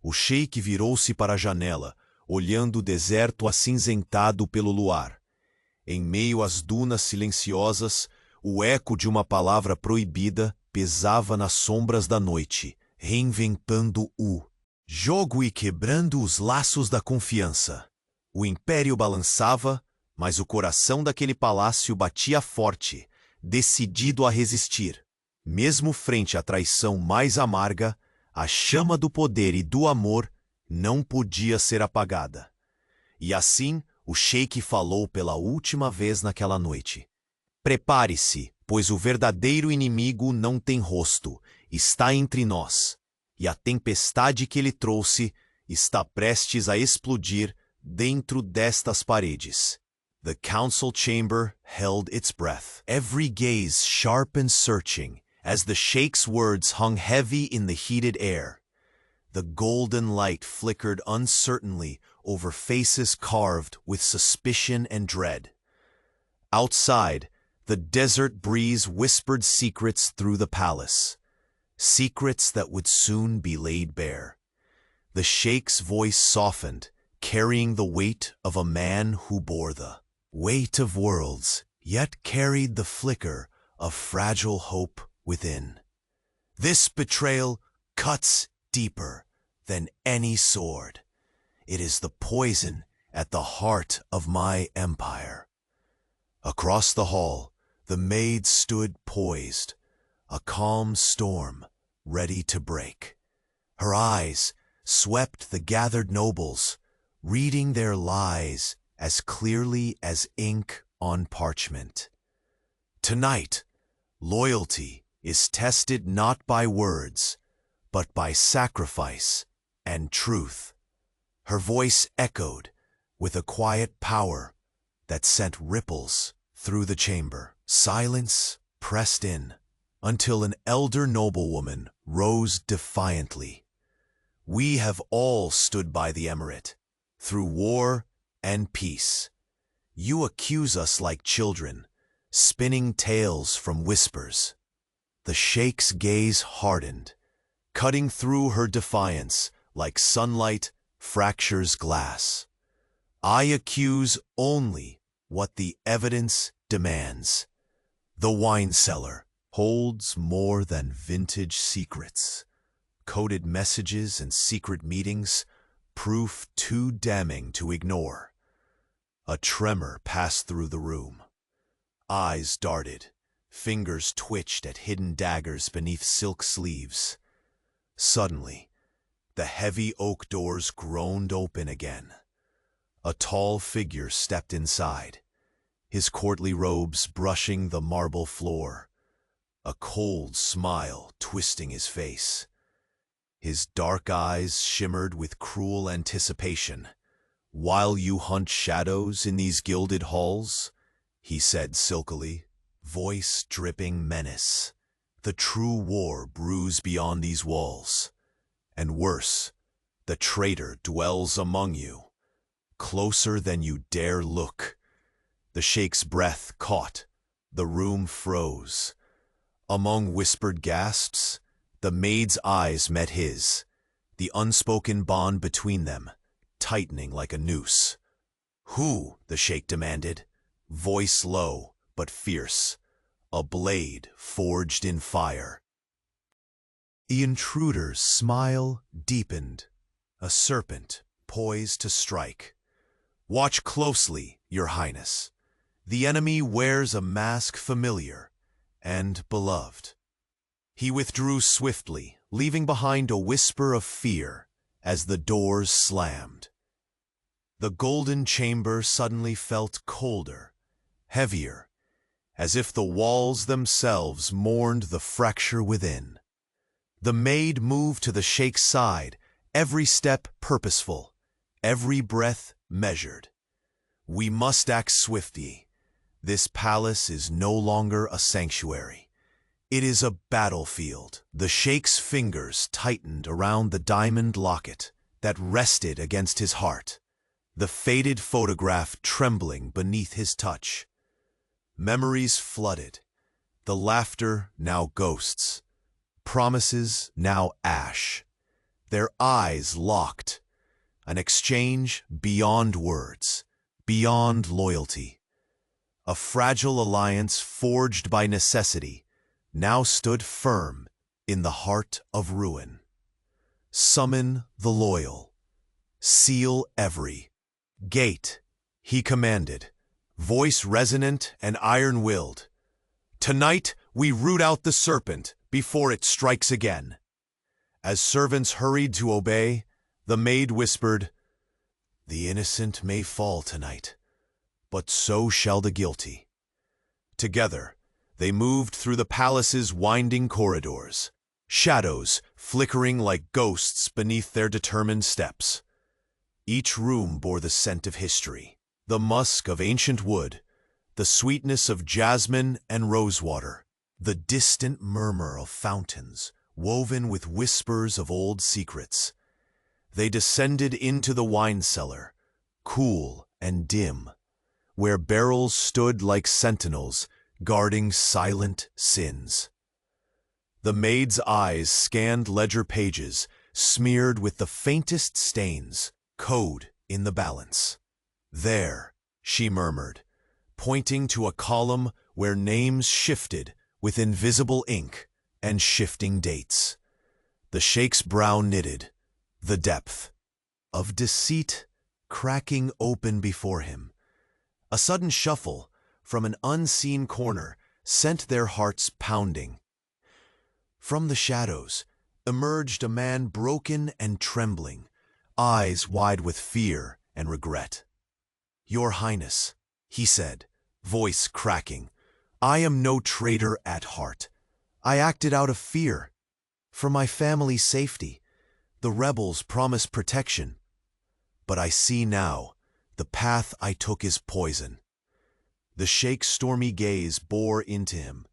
O Sheikh virou-se para a janela, olhando o deserto acinzentado pelo luar. Em meio às dunas silenciosas, o eco de uma palavra proibida pesava nas sombras da noite, reinventando o jogo e quebrando os laços da confiança. O império balançava, mas o coração daquele palácio batia forte, decidido a resistir. Mesmo frente à traição mais amarga, a chama do poder e do amor não podia ser apagada. E assim, o Sheikh falou pela última vez naquela noite. Prepare-se, pois o verdadeiro inimigo não tem rosto, está entre nós, e a tempestade que ele trouxe está prestes a explodir dentro destas paredes. The council chamber held its breath, every gaze sharp and searching, as the Sheikh's words hung heavy in the heated air. The golden light flickered uncertainly over faces carved with suspicion and dread. Outside, the desert breeze whispered secrets through the palace, secrets that would soon be laid bare. The Sheikh's voice softened, carrying the weight of a man who bore the weight of worlds, yet carried the flicker of fragile hope within. This betrayal cuts deeper than any sword. It is the poison at the heart of my empire. Across the hall, the Maid stood poised, a calm storm ready to break. Her eyes swept the gathered nobles, reading their lies as clearly as ink on parchment. Tonight, loyalty is tested not by words, but by sacrifice and truth. Her voice echoed with a quiet power that sent ripples through the chamber. Silence pressed in until an elder noblewoman rose defiantly. We have all stood by the emirate, through war and peace. You accuse us like children, spinning tales from whispers. The Sheikh's gaze hardened, cutting through her defiance like sunlight fractures glass. I accuse only what the evidence demands. The wine cellar holds more than vintage secrets, coded messages and secret meetings, proof too damning to ignore. A tremor passed through the room. Eyes darted, fingers twitched at hidden daggers beneath silk sleeves. Suddenly, the heavy oak doors groaned open again. A tall figure stepped inside, his courtly robes brushing the marble floor, a cold smile twisting his face. His dark eyes shimmered with cruel anticipation. While you hunt shadows in these gilded halls, he said silkily, voice dripping menace. The true war brews beyond these walls. And worse, the traitor dwells among you, closer than you dare look. The Sheikh's breath caught, The room froze. Among whispered gasps, the maid's eyes met his, the unspoken bond between them, tightening like a noose. "Who?" the sheikh demanded, voice low but fierce, a blade forged in fire. The intruder's smile deepened, a serpent poised to strike. "Watch closely, Your Highness. The enemy wears a mask familiar and beloved." He withdrew swiftly, leaving behind a whisper of fear as the doors slammed. The golden chamber suddenly felt colder, heavier, as if the walls themselves mourned the fracture within. The maid moved to the sheikh's side, every step purposeful, every breath measured. "We must act swiftly. This palace is no longer a sanctuary. It is a battlefield." The sheikh's fingers tightened around the diamond locket that rested against his heart, the faded photograph trembling beneath his touch. Memories flooded, the laughter now ghosts, promises now ash. Their eyes locked, an exchange beyond words, beyond loyalty. A fragile alliance forged by necessity now stood firm in the heart of ruin. "Summon the loyal. Seal every gate," he commanded, voice resonant and iron-willed. "Tonight we root out the serpent before it strikes again." As servants hurried to obey, the maid whispered, "The innocent may fall tonight, but so shall the guilty." Together, they moved through the palace's winding corridors, shadows flickering like ghosts beneath their determined steps. Each room bore the scent of history, the musk of ancient wood, the sweetness of jasmine and rosewater, the distant murmur of fountains woven with whispers of old secrets. They descended into the wine cellar, cool and dim, where barrels stood like sentinels guarding silent sins. The maid's eyes scanned ledger pages smeared with the faintest stains, code in the balance. "There," she murmured, pointing to a column where names shifted with invisible ink and shifting dates. The sheikh's brow knitted, the depth of deceit cracking open before him. A sudden shuffle from an unseen corner sent their hearts pounding. From the shadows emerged a man broken and trembling, eyes wide with fear and regret. "Your Highness," he said, voice cracking, "I am no traitor at heart. I acted out of fear. For my family's safety, the rebels promised protection. But I see now, the path I took is poison." The sheikh's stormy gaze bore into him,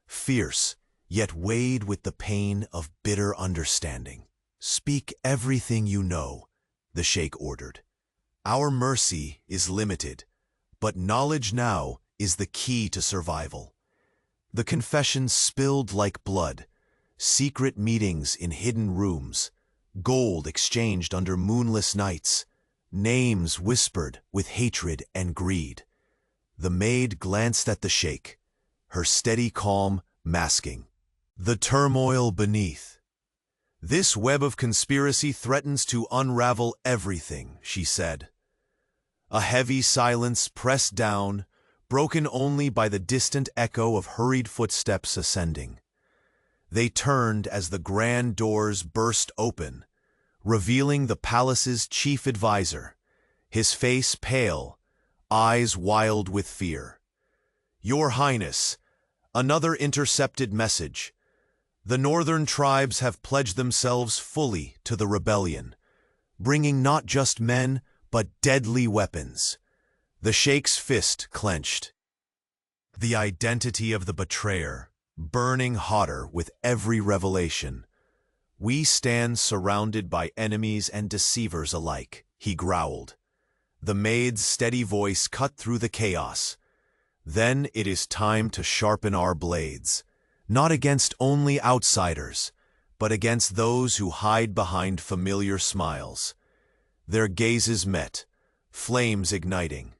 fierce, yet weighed with the pain of bitter understanding. "Speak everything you know," the sheikh ordered. "Our mercy is limited, but knowledge now is the key to survival." The confessions spilled like blood, secret meetings in hidden rooms, gold exchanged under moonless nights, names whispered with hatred and greed. The maid glanced at the sheikh, her steady calm masking the turmoil beneath. "This web of conspiracy threatens to unravel everything," she said. A heavy silence pressed down, broken only by the distant echo of hurried footsteps ascending. They turned as the grand doors burst open, revealing the palace's chief advisor, his face pale, eyes wild with fear. "Your Highness, another intercepted message. The northern tribes have pledged themselves fully to the rebellion, bringing not just men, but deadly weapons." The sheikh's fist clenched. The identity of the betrayer, burning hotter with every revelation. "We stand surrounded by enemies and deceivers alike," he growled. The maid's steady voice cut through the chaos. Then it is time to sharpen our blades, not against only outsiders, but against those who hide behind familiar smiles. Their gazes met, flames igniting.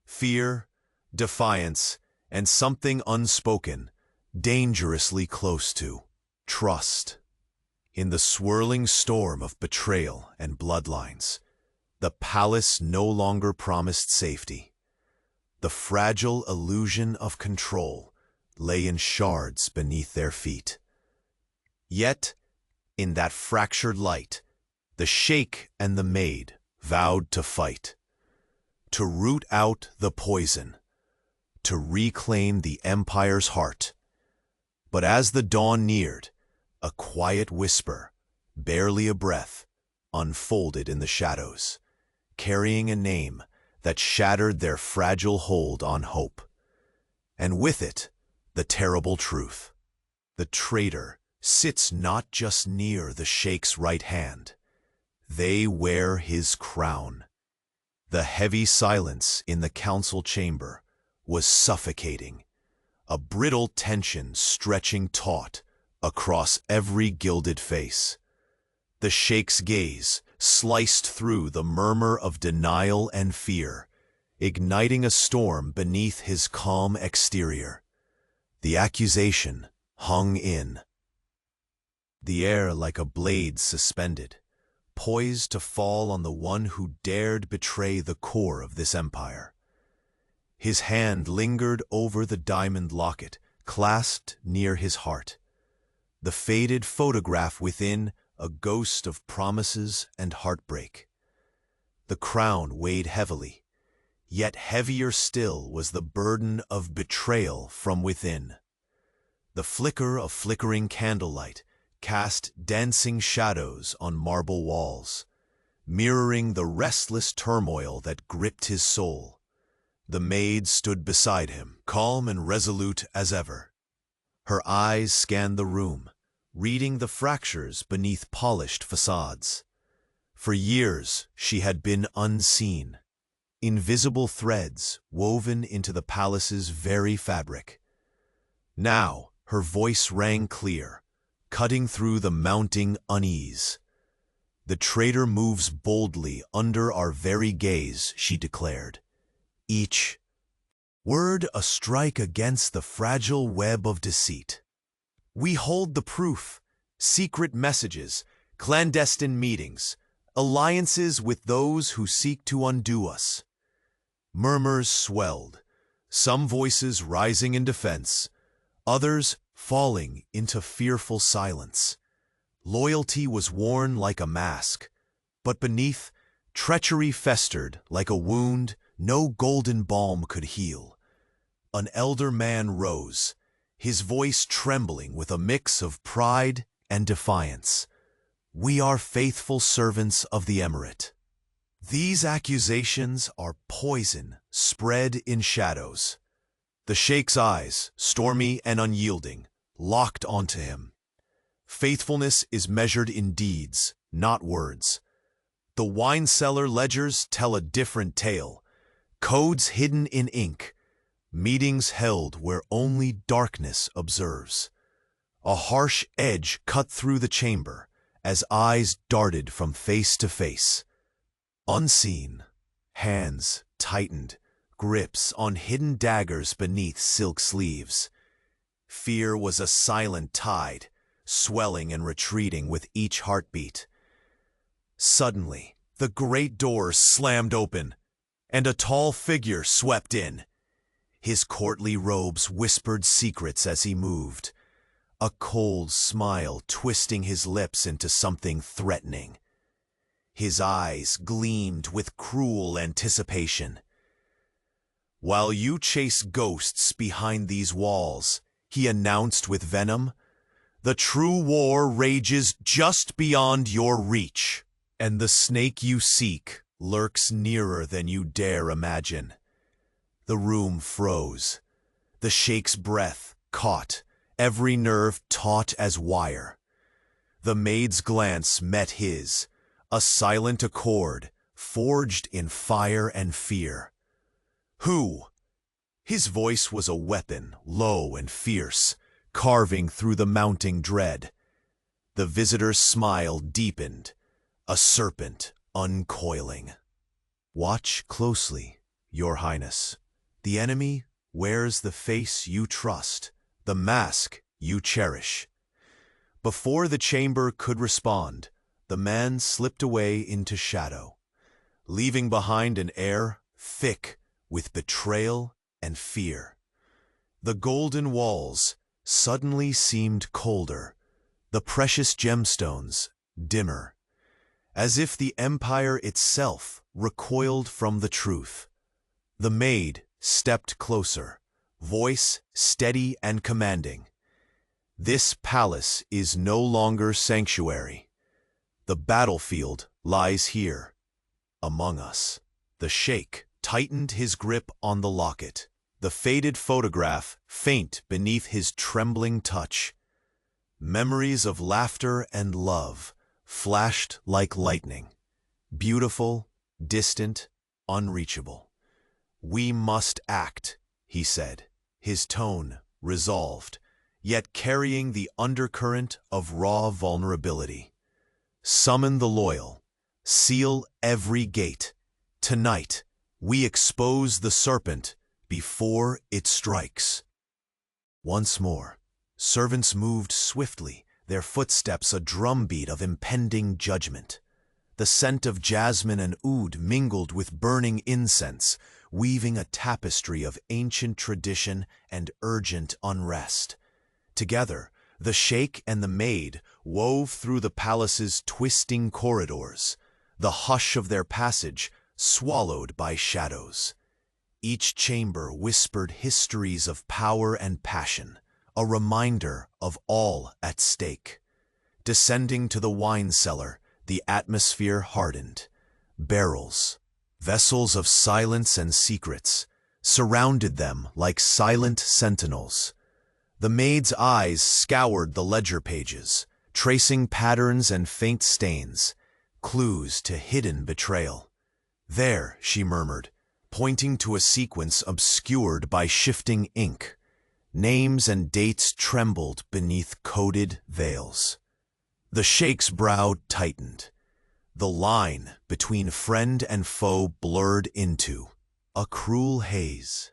Fear, defiance, and something unspoken, dangerously close to trust. In the swirling storm of betrayal and bloodlines, the palace no longer promised safety. The fragile illusion of control lay in shards beneath their feet. Yet, in that fractured light, the Sheikh and the Maid vowed to fight, to root out the poison, to reclaim the empire's heart. But as the dawn neared, a quiet whisper, barely a breath, unfolded in the shadows, carrying a name that shattered their fragile hold on hope. And with it, the terrible truth. The traitor sits not just near the Sheikh's right hand. They wear his crown. The heavy silence in the council chamber was suffocating, a brittle tension stretching taut across every gilded face. The Sheikh's gaze sliced through the murmur of denial and fear, igniting a storm beneath his calm exterior. The accusation hung in the air like a blade suspended, poised to fall on the one who dared betray the core of this empire. His hand lingered over the diamond locket, clasped near his heart. The faded photograph within, a ghost of promises and heartbreak. The crown weighed heavily, yet heavier still was the burden of betrayal from within. The flicker of flickering candlelight cast dancing shadows on marble walls, mirroring the restless turmoil that gripped his soul. The maid stood beside him, calm and resolute as ever. Her eyes scanned the room, reading the fractures beneath polished facades. For years she had been unseen, invisible threads woven into the palace's very fabric. Now her voice rang clear, cutting through the mounting unease. "The traitor moves boldly under our very gaze," she declared. Each word a strike against the fragile web of deceit. "We hold the proof, secret messages, clandestine meetings, alliances with those who seek to undo us." Murmurs swelled, some voices rising in defense, others falling into fearful silence. Loyalty was worn like a mask, but beneath, treachery festered like a wound no golden balm could heal. An elder man rose, his voice trembling with a mix of pride and defiance. "We are faithful servants of the emirate. These accusations are poison spread in shadows." The Sheikh's eyes, stormy and unyielding, locked onto him. Faithfulness is measured in deeds, not words. The wine cellar ledgers tell a different tale. Codes hidden in ink, meetings held where only darkness observes. A harsh edge cut through the chamber as eyes darted from face to face. Unseen, hands tightened, grips on hidden daggers beneath silk sleeves. Fear was a silent tide, swelling and retreating with each heartbeat. Suddenly, the great doors slammed open, and a tall figure swept in. His courtly robes whispered secrets as he moved, a cold smile twisting his lips into something threatening. His eyes gleamed with cruel anticipation. "While you chase ghosts behind these walls," he announced with venom, "the true war rages just beyond your reach, and the snake you seek lurks nearer than you dare imagine." The room froze. The Sheikh's breath caught, every nerve taut as wire. The maid's glance met his, a silent accord forged in fire and fear. "Who?" His voice was a weapon, low and fierce, carving through the mounting dread. The visitor's smile deepened, a serpent uncoiling. "Watch closely, Your Highness. The enemy wears the face you trust, the mask you cherish." Before the chamber could respond, the man slipped away into shadow, leaving behind an air thick with betrayal and fear. The golden walls suddenly seemed colder, the precious gemstones dimmer, as if the empire itself recoiled from the truth. The maid stepped closer, voice steady and commanding. "This palace is no longer sanctuary. The battlefield lies here, among us." The sheikh tightened his grip on the locket, the faded photograph faint beneath his trembling touch. Memories of laughter and love flashed like lightning, beautiful, distant, unreachable. "We must act," he said, his tone resolved, yet carrying the undercurrent of raw vulnerability. "Summon the loyal, seal every gate. Tonight, we expose the serpent before it strikes." Once more, servants moved swiftly, their footsteps a drumbeat of impending judgment. The scent of jasmine and oud mingled with burning incense, weaving a tapestry of ancient tradition and urgent unrest. Together, the sheikh and the maid wove through the palace's twisting corridors, the hush of their passage swallowed by shadows. Each chamber whispered histories of power and passion, a reminder of all at stake. Descending to the wine cellar, the atmosphere hardened. Barrels, vessels of silence and secrets, surrounded them like silent sentinels. The maid's eyes scoured the ledger pages, tracing patterns and faint stains, clues to hidden betrayal. "There," she murmured, pointing to a sequence obscured by shifting ink. Names and dates trembled beneath coded veils. The sheikh's brow tightened. The line between friend and foe blurred into a cruel haze.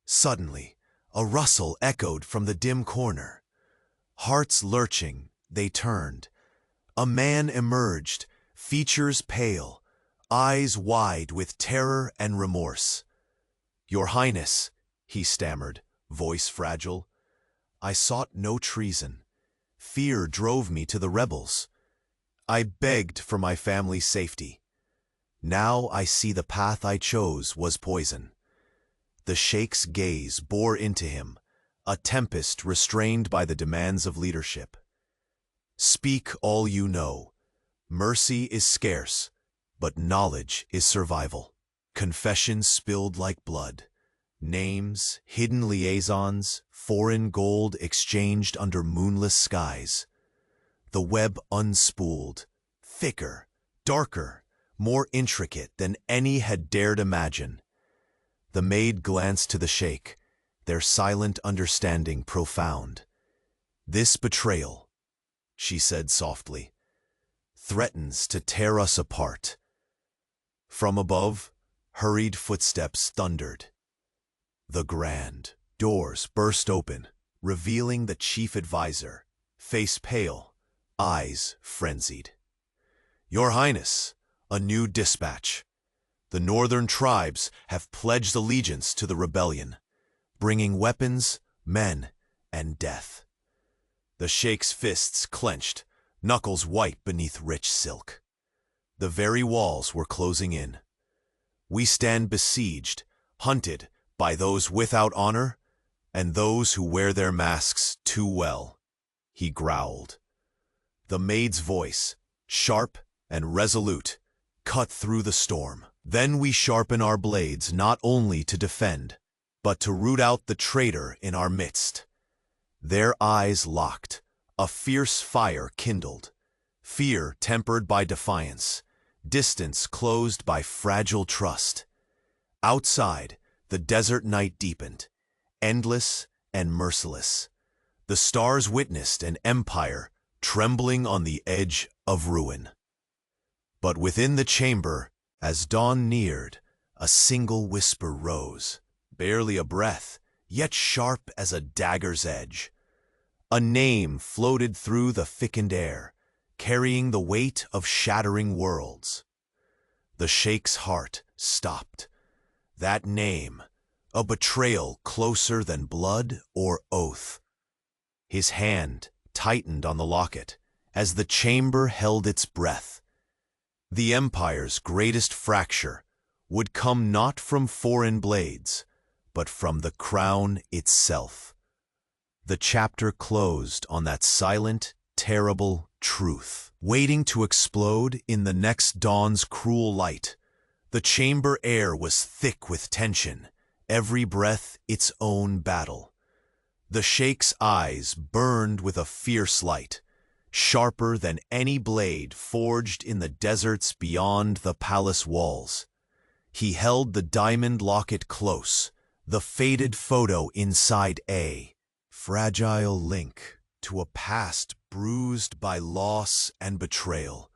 Suddenly, a rustle echoed from the dim corner. Hearts lurching, they turned. A man emerged, features pale, eyes wide with terror and remorse. "Your Highness," he stammered, voice fragile, "I sought no treason. Fear drove me to the rebels. I begged for my family's safety. Now I see the path I chose was poison." The sheikh's gaze bore into him, a tempest restrained by the demands of leadership. "Speak all you know. Mercy is scarce, but knowledge is survival." Confessions spilled like blood. Names, hidden liaisons, foreign gold exchanged under moonless skies. The web unspooled, thicker, darker, more intricate than any had dared imagine. The maid glanced to the sheikh, their silent understanding profound. "This betrayal," she said softly, "threatens to tear us apart." From above, hurried footsteps thundered. The grand doors burst open, revealing the chief advisor, face pale, eyes frenzied. "Your Highness, a new dispatch. The northern tribes have pledged allegiance to the rebellion, bringing weapons, men, and death." The sheikh's fists clenched, knuckles white beneath rich silk. The very walls were closing in. "We stand besieged, hunted by those without honor and those who wear their masks too well," he growled. The maid's voice, sharp and resolute, cut through the storm. "Then we sharpen our blades not only to defend, but to root out the traitor in our midst." Their eyes locked, a fierce fire kindled, fear tempered by defiance, distance closed by fragile trust. Outside, The desert night deepened, endless and merciless. The stars witnessed an empire trembling on the edge of ruin. But within the chamber, as dawn neared, a single whisper rose, barely a breath, yet sharp as a dagger's edge. A name floated through the thickened air, carrying the weight of shattering worlds. The Sheikh's heart stopped. That name, a betrayal closer than blood or oath. His hand tightened on the locket as the chamber held its breath. The empire's greatest fracture would come not from foreign blades, but from the crown itself. The chapter closed on that silent, terrible truth, waiting to explode in the next dawn's cruel light. The chamber air was thick with tension, every breath its own battle. The Sheikh's eyes burned with a fierce light, sharper than any blade forged in the deserts beyond the palace walls. He held the diamond locket close, the faded photo inside a fragile link to a past bruised by loss and betrayal.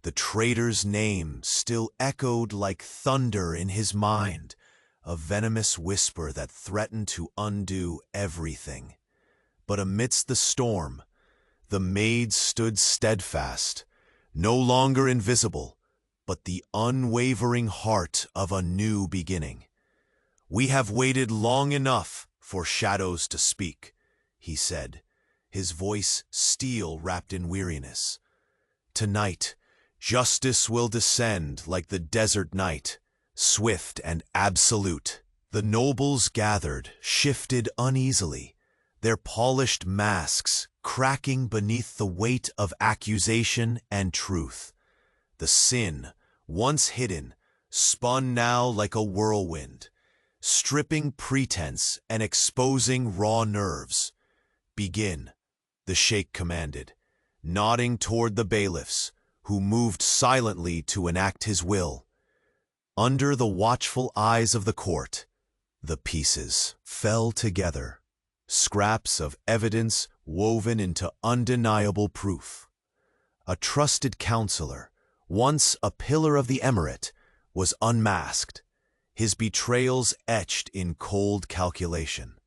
The traitor's name still echoed like thunder in his mind, a venomous whisper that threatened to undo everything. But amidst the storm, the Maid stood steadfast, no longer invisible, but the unwavering heart of a new beginning. "We have waited long enough for shadows to speak," he said, his voice steel wrapped in weariness. "Tonight, justice will descend like the desert night, swift and absolute." The nobles gathered, shifted uneasily, their polished masks cracking beneath the weight of accusation and truth. The sin, once hidden, spun now like a whirlwind, stripping pretense and exposing raw nerves. "Begin," the Sheikh commanded, nodding toward the bailiffs, who moved silently to enact his will. Under the watchful eyes of the court, the pieces fell together, scraps of evidence woven into undeniable proof. A trusted counselor, once a pillar of the emirate, was unmasked, his betrayals etched in cold calculation.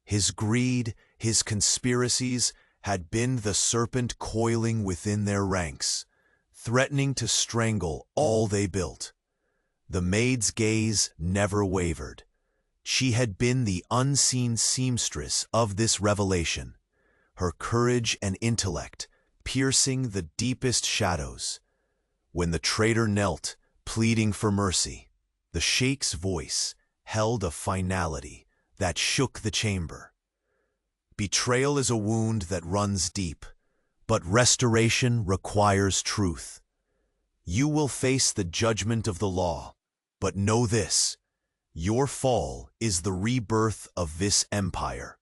His greed, his conspiracies, had been the serpent coiling within their ranks, threatening to strangle all they built. The Maid's gaze never wavered. She had been the unseen seamstress of this revelation, her courage and intellect piercing the deepest shadows. When the traitor knelt, pleading for mercy, the Sheikh's voice held a finality that shook the chamber. "Betrayal is a wound that runs deep, but restoration requires truth. You will face the judgment of the law, but know this: your fall is the rebirth of this empire."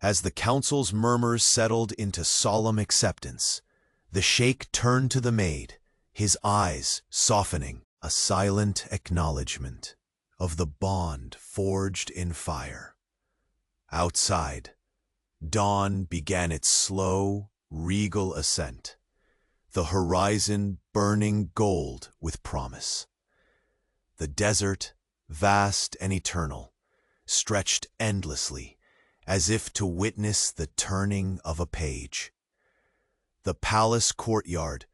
As the council's murmurs settled into solemn acceptance, the Sheikh turned to the Maid, his eyes softening, a silent acknowledgment of the bond forged in fire. Outside, dawn began its slow, regal ascent, the horizon burning gold with promise. The desert, vast and eternal, stretched endlessly, as if to witness the turning of a page. The palace courtyard,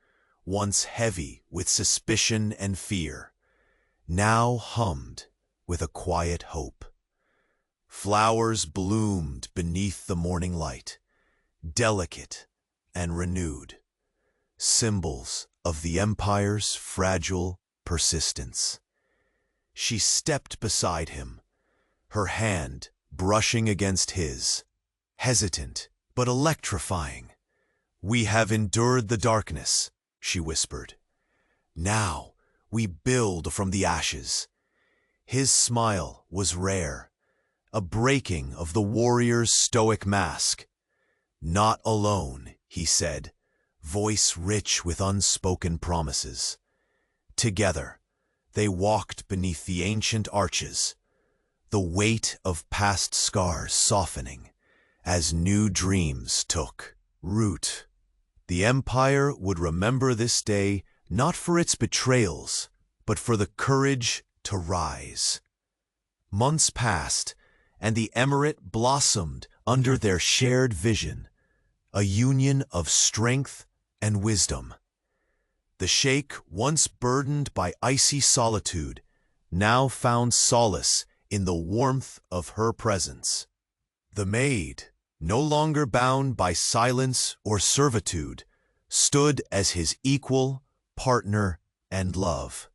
once heavy with suspicion and fear, now hummed with a quiet hope. Flowers bloomed beneath the morning light, delicate and renewed, symbols of the empire's fragile persistence. She stepped beside him, her hand brushing against his, hesitant but electrifying. "We have endured the darkness," she whispered. "Now we build from the ashes." His smile was rare, a breaking of the warrior's stoic mask. "Not alone," he said, voice rich with unspoken promises. Together, they walked beneath the ancient arches, the weight of past scars softening as new dreams took root. The empire would remember this day not for its betrayals, but for the courage to rise. Months passed, and the emirate blossomed under their shared vision, a union of strength and wisdom. The sheikh, once burdened by icy solitude, now found solace in the warmth of her presence. The maid, no longer bound by silence or servitude, stood as his equal, partner, and love.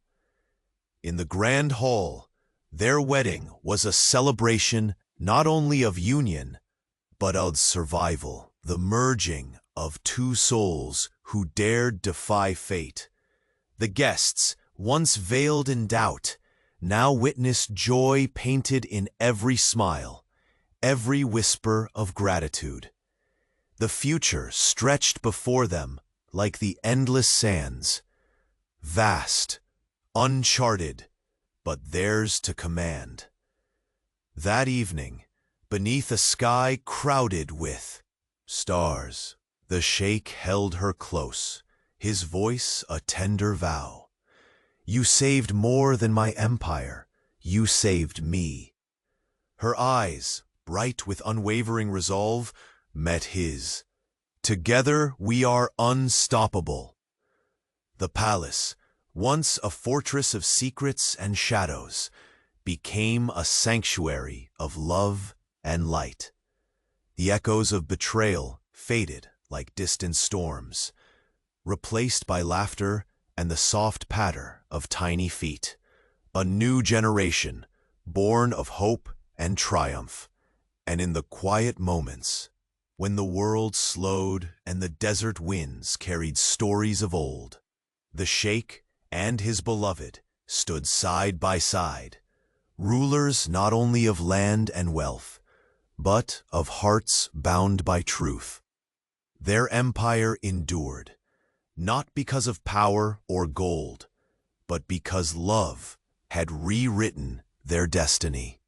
In the grand hall, their wedding was a celebration not only of union, but of survival, the merging of two souls who dared defy fate. The guests, once veiled in doubt, now witnessed joy painted in every smile, every whisper of gratitude. The future stretched before them like the endless sands, vast, uncharted, but theirs to command. That evening, beneath a sky crowded with stars, the sheikh held her close, his voice a tender vow. "You saved more than my empire, you saved me." Her eyes, bright with unwavering resolve, met his. "Together we are unstoppable." The palace, once a fortress of secrets and shadows, became a sanctuary of love and light. The echoes of betrayal faded like distant storms, replaced by laughter and the soft patter of tiny feet. A new generation, born of hope and triumph. And in the quiet moments, when the world slowed and the desert winds carried stories of old, the sheikh and his beloved stood side by side, rulers not only of land and wealth, but of hearts bound by truth. Their empire endured, not because of power or gold, but because love had rewritten their destiny.